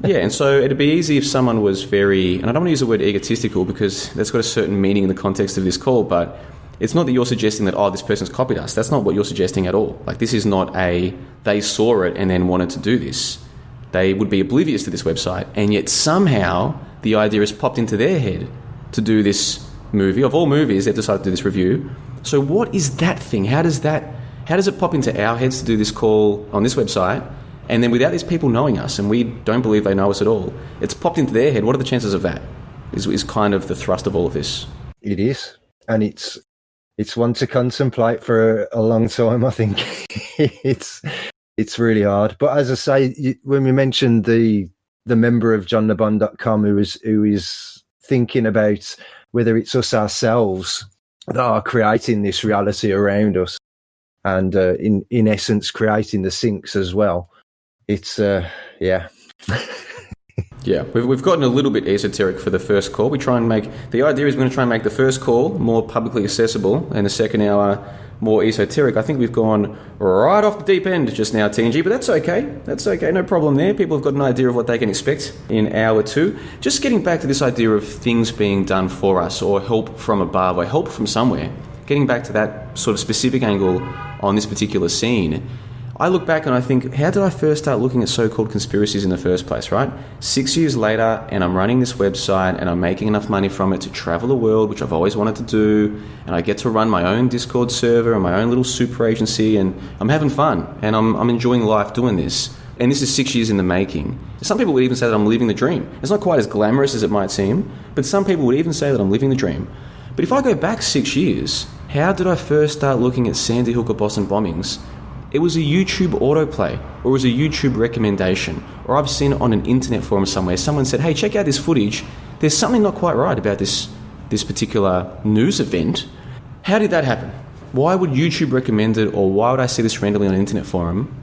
Speaker 1: Yeah, and so it'd be easy if someone was very, and I don't want to use the word egotistical because that's got a certain meaning in the context of this call, but it's not that you're suggesting that, this person's copied us. That's not what you're suggesting at all. Like, this is not they saw it and then wanted to do this. They would be oblivious to this website, and yet somehow the idea has popped into their head to do this movie. Of all movies, they've decided to do this review. So what is that thing? How does it pop into our heads to do this call on this website? And then without these people knowing us, and we don't believe they know us at all, it's popped into their head. What are the chances of that? Is kind of the thrust of all of this.
Speaker 2: It is. And it's one to contemplate for a long time, I think. It's really hard. But as I say, when we mentioned the member of johnthebond.com who is thinking about whether it's us ourselves that are creating this reality around us, and in essence creating the sinks as well. It's yeah.
Speaker 1: Yeah, we've gotten a little bit esoteric for the first call. The idea is we're going to try and make the first call more publicly accessible and the second hour more esoteric. I think we've gone right off the deep end just now, TNG, but that's okay. That's okay, no problem there. People have got an idea of what they can expect in hour two. Just getting back to this idea of things being done for us, or help from above, or help from somewhere. Getting back to that sort of specific angle on this particular scene, I look back and I think, how did I first start looking at so-called conspiracies in the first place, right? 6 years later, and I'm running this website, and I'm making enough money from it to travel the world, which I've always wanted to do, and I get to run my own Discord server and my own little super agency, and I'm having fun, and I'm enjoying life doing this. And this is 6 years in the making. Some people would even say that I'm living the dream. It's not quite as glamorous as it might seem, but some people would even say that I'm living the dream. But if I go back 6 years, how did I first start looking at Sandy Hook or Boston bombings? It was a YouTube autoplay, or it was a YouTube recommendation, or I've seen it on an internet forum somewhere. Someone said, hey, check out this footage. There's something not quite right about this particular news event. How did that happen? Why would YouTube recommend it, or why would I see this randomly on an internet forum?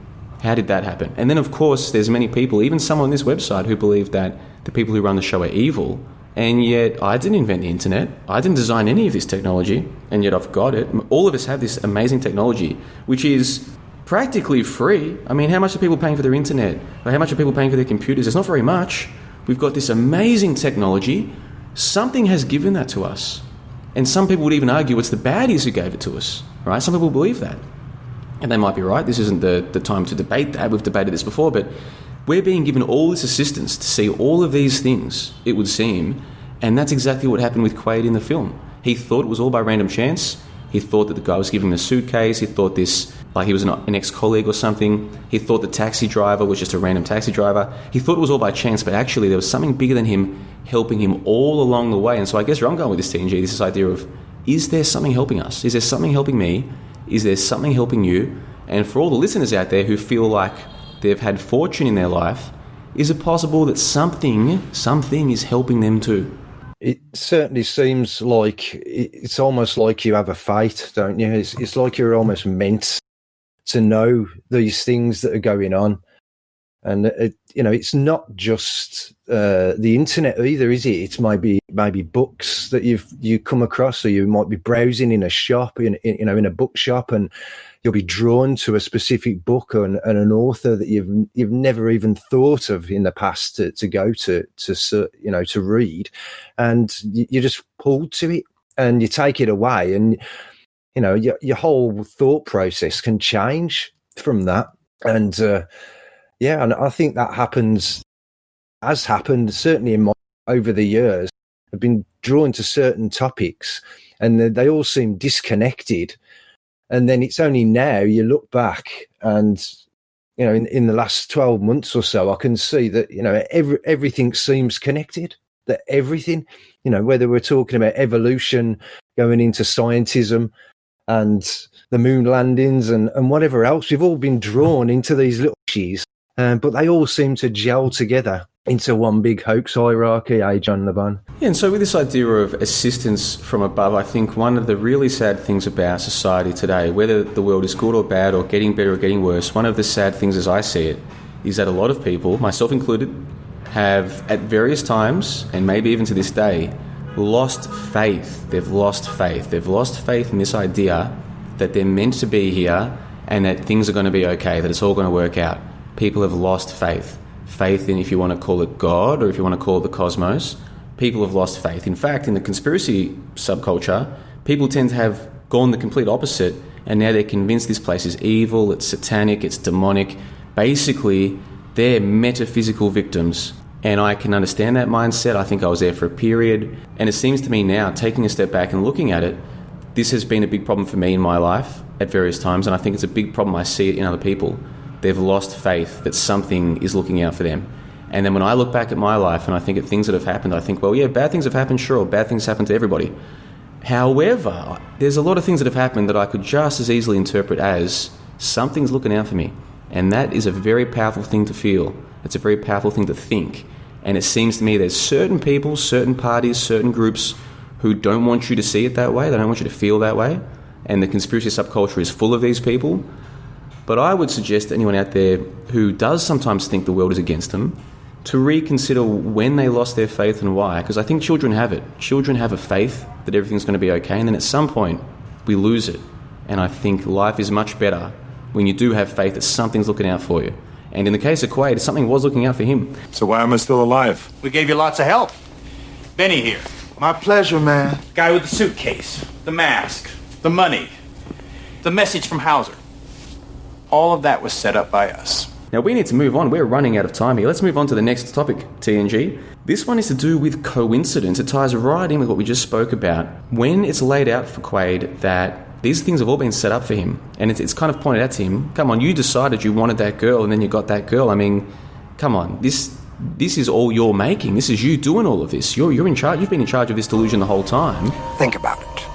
Speaker 1: How did that happen? And then, of course, there's many people, even some on this website, who believe that the people who run the show are evil. And yet I didn't invent the internet. I didn't design any of this technology, and yet I've got it. All of us have this amazing technology, which is practically free. I mean, how much are people paying for their internet? Or how much are people paying for their computers? It's not very much. We've got this amazing technology. Something has given that to us. And some people would even argue it's the baddies who gave it to us, right? Some people believe that. And they might be right. This isn't the time to debate that. We've debated this before, but we're being given all this assistance to see all of these things, it would seem, and that's exactly what happened with Quaid in the film. He thought it was all by random chance. He thought that the guy was giving him a suitcase. He thought this, like he was an ex-colleague or something. He thought the taxi driver was just a random taxi driver. He thought it was all by chance, but actually there was something bigger than him helping him all along the way. And so I guess where I'm going with this, TNG, this idea of, is there something helping us? Is there something helping me? Is there something helping you? And for all the listeners out there who feel like they've had fortune in their life, is it possible that something is helping them too?
Speaker 2: It certainly seems like it's almost like you have a fate, don't you? It's like you're almost meant to know these things that are going on. And, it's not just the internet either, is it? It's maybe books that you come across, or you might be browsing in a shop, in a bookshop, and you'll be drawn to a specific book and an author that you've never even thought of in the past to go to read, and you're just pulled to it, and you take it away, and your whole thought process can change. from that. And and I think that has happened certainly over the years. I've been drawn to certain topics, and they all seem disconnected. And then it's only now you look back, and in the last 12 months or so, I can see that everything seems connected. That everything, whether we're talking about evolution, going into scientism, and the moon landings, and whatever else, we've all been drawn into these little issues, but they all seem to gel together into one big hoax hierarchy, John LeBon?
Speaker 1: Yeah, and so with this idea of assistance from above, I think one of the really sad things about society today, whether the world is good or bad or getting better or getting worse, one of the sad things as I see it is that a lot of people, myself included, have at various times, and maybe even to this day, lost faith. They've lost faith. They've lost faith in this idea that they're meant to be here and that things are going to be okay, that it's all going to work out. People have lost faith. Faith in, if you want to call it God or if you want to call it the cosmos, people have lost faith. In fact, in the conspiracy subculture, people tend to have gone the complete opposite, and now they're convinced this place is evil, it's satanic, it's demonic. Basically, they're metaphysical victims. And I can understand that mindset. I think I was there for a period. And it seems to me now, taking a step back and looking at it, this has been a big problem for me in my life at various times, and I think it's a big problem. I see it in other people. They've lost faith that something is looking out for them. And then when I look back at my life and I think of things that have happened, I think, well, yeah, bad things have happened, sure, bad things happen to everybody. However, there's a lot of things that have happened that I could just as easily interpret as something's looking out for me. And that is a very powerful thing to feel. It's a very powerful thing to think. And it seems to me there's certain people, certain parties, certain groups who don't want you to see it that way. They don't want you to feel that way. And the conspiracy subculture is full of these people. But I would suggest to anyone out there who does sometimes think the world is against them to reconsider when they lost their faith and why. Because I think children have it. Children have a faith that everything's going to be okay. And then at some point, we lose it. And I think life is much better when you do have faith that something's looking out for you. And in the case of Quaid, something was looking out for him.
Speaker 8: So why am I still alive?
Speaker 11: We gave you lots of help. Benny here.
Speaker 13: My pleasure, man.
Speaker 11: Guy with the suitcase, the mask, the money, the message from Hauser. All of that was set up by us.
Speaker 1: Now we need to move on. We're running out of time here. Let's move on to the next topic, TNG. This one is to do with coincidence. It ties right in with what we just spoke about. When it's laid out for Quaid that these things have all been set up for him, and it's kind of pointed out to him, come on, you decided you wanted that girl and then you got that girl. I mean, come on, this is all you're making. This is you doing all of this. You're in charge. You've been in charge of this delusion the whole time.
Speaker 7: Think about it.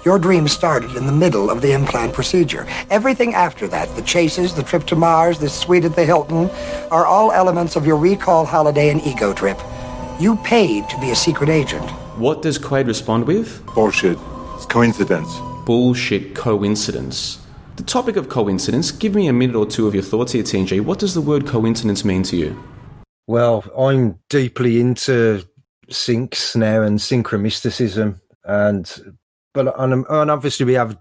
Speaker 7: Your dream started in the middle of the implant procedure. Everything after that, the chases, the trip to Mars, the suite at the Hilton, are all elements of your recall holiday and ego trip. You paid to be a secret agent.
Speaker 1: What does Quaid respond with?
Speaker 8: Bullshit. It's coincidence.
Speaker 1: Bullshit coincidence. The topic of coincidence, give me a minute or two of your thoughts here, TNG. What does the word coincidence mean to you?
Speaker 2: Well, I'm deeply into syncs now and synchromisticism, but obviously we have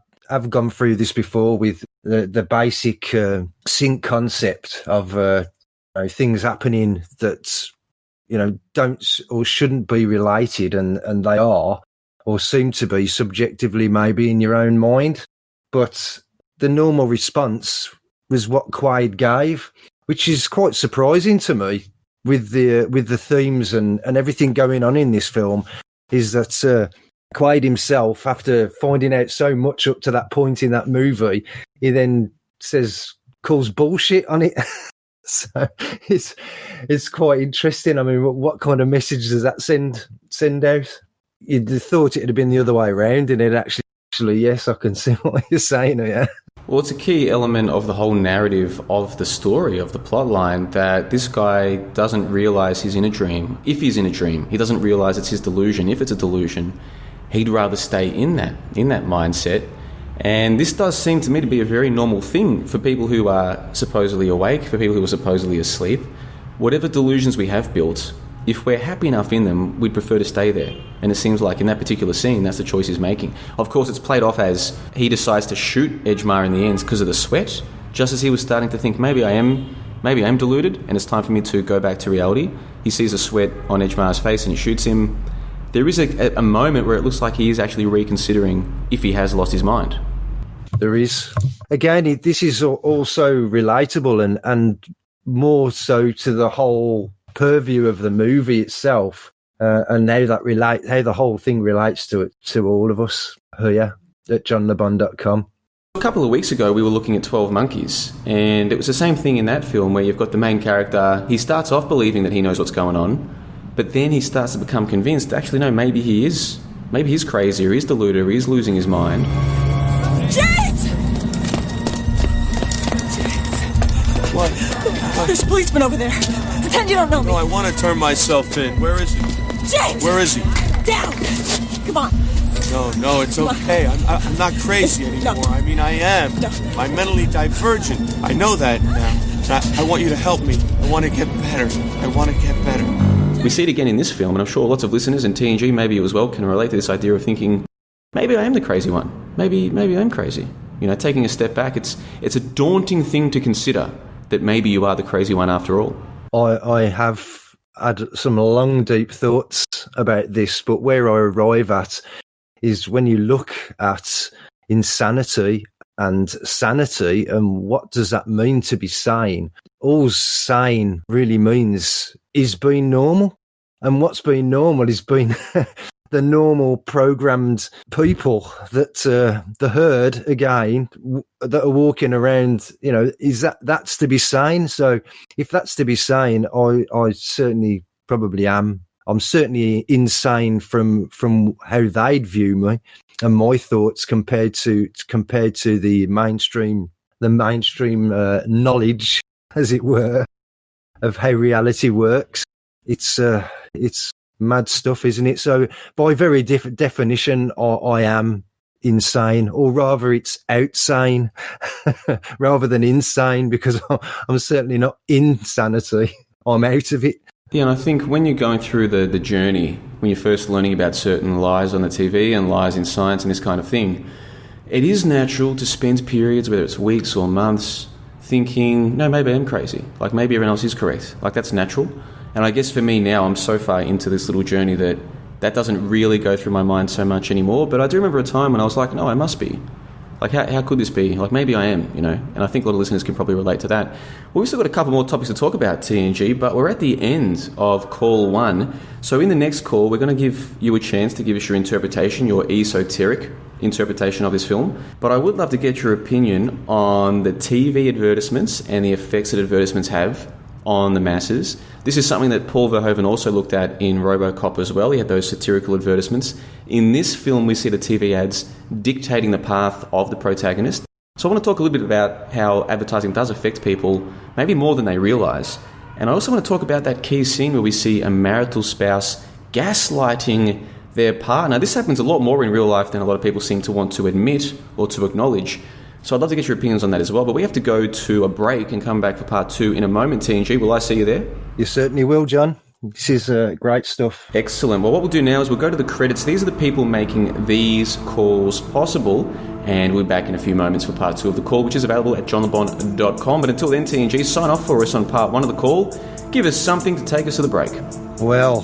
Speaker 2: gone through this before with the basic sync concept of things happening that don't or shouldn't be related, and they are or seem to be subjectively maybe in your own mind. But the normal response was what Quaid gave, which is quite surprising to me with the themes and everything going on in this film, is that Quaid himself, after finding out so much up to that point in that movie, he then calls bullshit on it. So it's quite interesting. I mean, what kind of message does that send out? You'd have thought it'd have been the other way around, and it actually, yes, I can see what you're saying. Yeah.
Speaker 1: Well, it's a key element of the whole narrative of the story, of the plot line, that this guy doesn't realise he's in a dream. If he's in a dream, he doesn't realise it's his delusion. If it's a delusion, he'd rather stay in that mindset. And this does seem to me to be a very normal thing for people who are supposedly awake, for people who are supposedly asleep. Whatever delusions we have built, if we're happy enough in them, we'd prefer to stay there. And it seems like in that particular scene, that's the choice he's making. Of course, it's played off as he decides to shoot Edgemar in the end because of the sweat, just as he was starting to think, maybe I am deluded, and it's time for me to go back to reality. He sees a sweat on Edgemar's face and he shoots him. There is a moment where it looks like he is actually reconsidering if he has lost his mind.
Speaker 2: There is. Again, this is also relatable and more so to the whole purview of the movie itself, and how the whole thing relates to all of us here at johnlebon.com.
Speaker 1: A couple of weeks ago, we were looking at 12 Monkeys, and it was the same thing in that film where you've got the main character. He starts off believing that he knows what's going on, but then he starts to become convinced, actually, no, maybe he's crazy, or he's deluded, or he's losing his mind.
Speaker 12: James!
Speaker 5: What?
Speaker 12: There's a policeman over there. Pretend you don't know me.
Speaker 5: No, I want to turn myself in. Where is he?
Speaker 12: James!
Speaker 5: Where is he?
Speaker 12: Down! Come on.
Speaker 5: No, it's okay. I'm not crazy anymore.
Speaker 12: No.
Speaker 5: I mean, I am.
Speaker 12: No.
Speaker 5: I'm mentally divergent. I know that now. I want you to help me. I want to get better. I want to get better.
Speaker 1: We see it again in this film, and I'm sure lots of listeners and TNG maybe as well can relate to this idea of thinking, maybe I am the crazy one. Maybe I am crazy. You know, taking a step back, it's a daunting thing to consider that maybe you are the crazy one after all.
Speaker 2: I have had some long, deep thoughts about this, but where I arrive at is when you look at insanity and sanity and what does that mean to be sane? All sane really means is being normal. And what's being normal is being the normal programmed people that the herd, again, that are walking around, you know, that's to be sane? So if that's to be sane, I certainly probably am. I'm certainly insane from how they'd view me and my thoughts compared to the mainstream knowledge, as it were, of how reality works. It's mad stuff, isn't it? So by very definition, I am insane, or rather it's outsane rather than insane, because I'm certainly not insanity. I'm out of it.
Speaker 1: Yeah, and I think when you're going through the journey, when you're first learning about certain lies on the TV and lies in science and this kind of thing, it is natural to spend periods, whether it's weeks or months, thinking, no, maybe I'm crazy. Like, maybe everyone else is correct. Like, that's natural. And I guess for me now, I'm so far into this little journey that doesn't really go through my mind so much anymore. But I do remember a time when I was like, no, I must be. Like, how could this be? Like, maybe I am, you know? And I think a lot of listeners can probably relate to that. Well, we've still got a couple more topics to talk about, TNG, but we're at the end of call 1. So in the next call, we're going to give you a chance to give us your interpretation, your esoteric interpretation of this film. But I would love to get your opinion on the TV advertisements and the effects that advertisements have on the masses. This is something that Paul Verhoeven also looked at in RoboCop as well. He had those satirical advertisements. In this film, we see the TV ads dictating the path of the protagonist. So I want to talk a little bit about how advertising does affect people, maybe more than they realise. And I also want to talk about that key scene where we see a marital spouse gaslighting their partner. This happens a lot more in real life than a lot of people seem to want to admit or to acknowledge. So I'd love to get your opinions on that as well. But we have to go to a break and come back for part 2 in a moment, TNG. Will I see you there?
Speaker 2: You certainly will, John. This is great stuff.
Speaker 1: Excellent. Well, what we'll do now is we'll go to the credits. These are the people making these calls possible. And we'll be back in a few moments for part 2 of the call, which is available at johnlebon.com. But until then, TNG, sign off for us on part 1 of the call. Give us something to take us to the break.
Speaker 2: Well,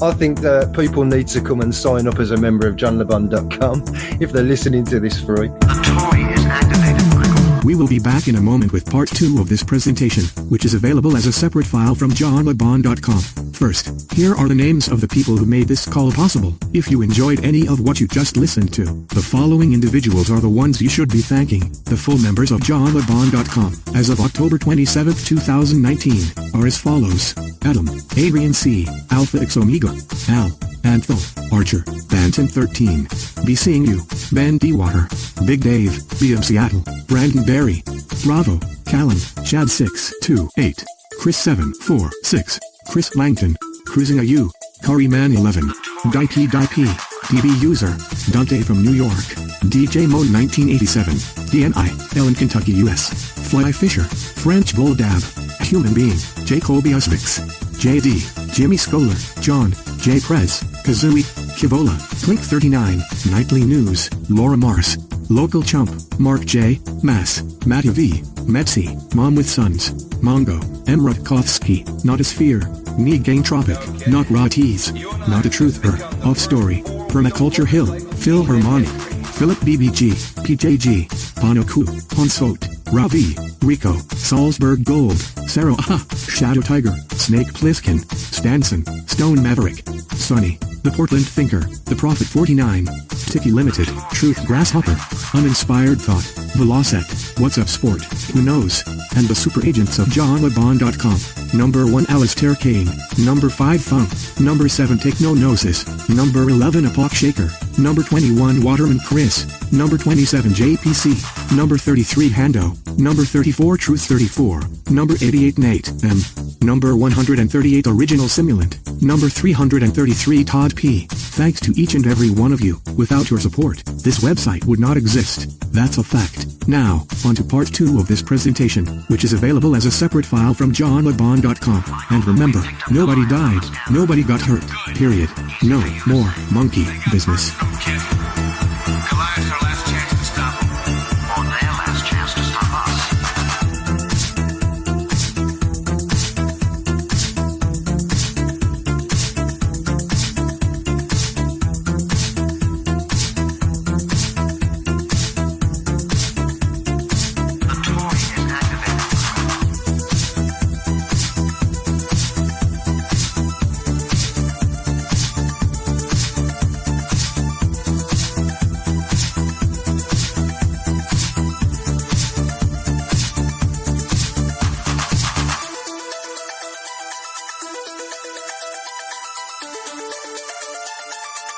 Speaker 2: I think that people need to come and sign up as a member of johnlebon.com if they're listening to this free.
Speaker 14: The toy is activated, Michael. We will be back in a moment with part 2 of this presentation, which is available as a separate file from johnlebon.com. First, here are the names of the people who made this call possible. If you enjoyed any of what you just listened to, the following individuals are the ones you should be thanking. The full members of johnlebon.com, as of October 27, 2019, are as follows: Adam, Adrian C., Alpha X Omega, Al, Anthel, Archer, Bantam 13, Be Seeing You, Ben Dewater, Big Dave, BM Seattle, Brandon Berry, Bravo, Callum, Chad 628, Chris 746, Chris Langton, Cruising AU, Curryman 11, Dikey Dikey, DB User, Dante from New York, DJ Mode 1987, DNI, Ellen Kentucky US, Fly Fisher, French Bull Dab, Human Being, Jacoby Usbix, JD, Jimmy Scholar, John, J. Prez, Kazooie, Kivola, Clink 39, Nightly News, Laura Mars, Local Chump, Mark J, Mass, Matty V, Metsy, Mom with Sons, Mongo, M. Rutkovsky, Notosphere, Me Gang Tropic, Not Raw Tees, Not a Truther, Off Story, Permaculture Hill, Phil Hermani, Philip BBG, PJG, Panoku, Ponsot, Ravi, Rico, Salzburg Gold, Sarah Shadow Tiger, Snake Pliskin, Stanson, Stone Maverick, Sonny, The Portland Thinker, The Prophet 49, Tiki Limited, Truth Grasshopper, Uninspired Thought, Velocet, What's Up Sport, Who Knows, and the Super Agents of JohnLeBon.com. Number 1 Alistair Kane, Number 5 Funk, Number 7 Technonosis, Number 11 Epoch Shaker, Number 21 Waterman Chris, Number 27 JPC, Number 33 Hando, Number 34 Truth 34, Number 88 Nate M, Number 138 Original Simulant, Number 333 Todd P. Thanks to each and every one of you. Without your support, this website would not exist. That's a fact. Now, on to part 2 of this presentation, which is available as a separate file from JohnLeBon.com. And remember, nobody died, nobody got hurt, period. No more monkey business.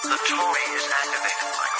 Speaker 15: The toy is activated.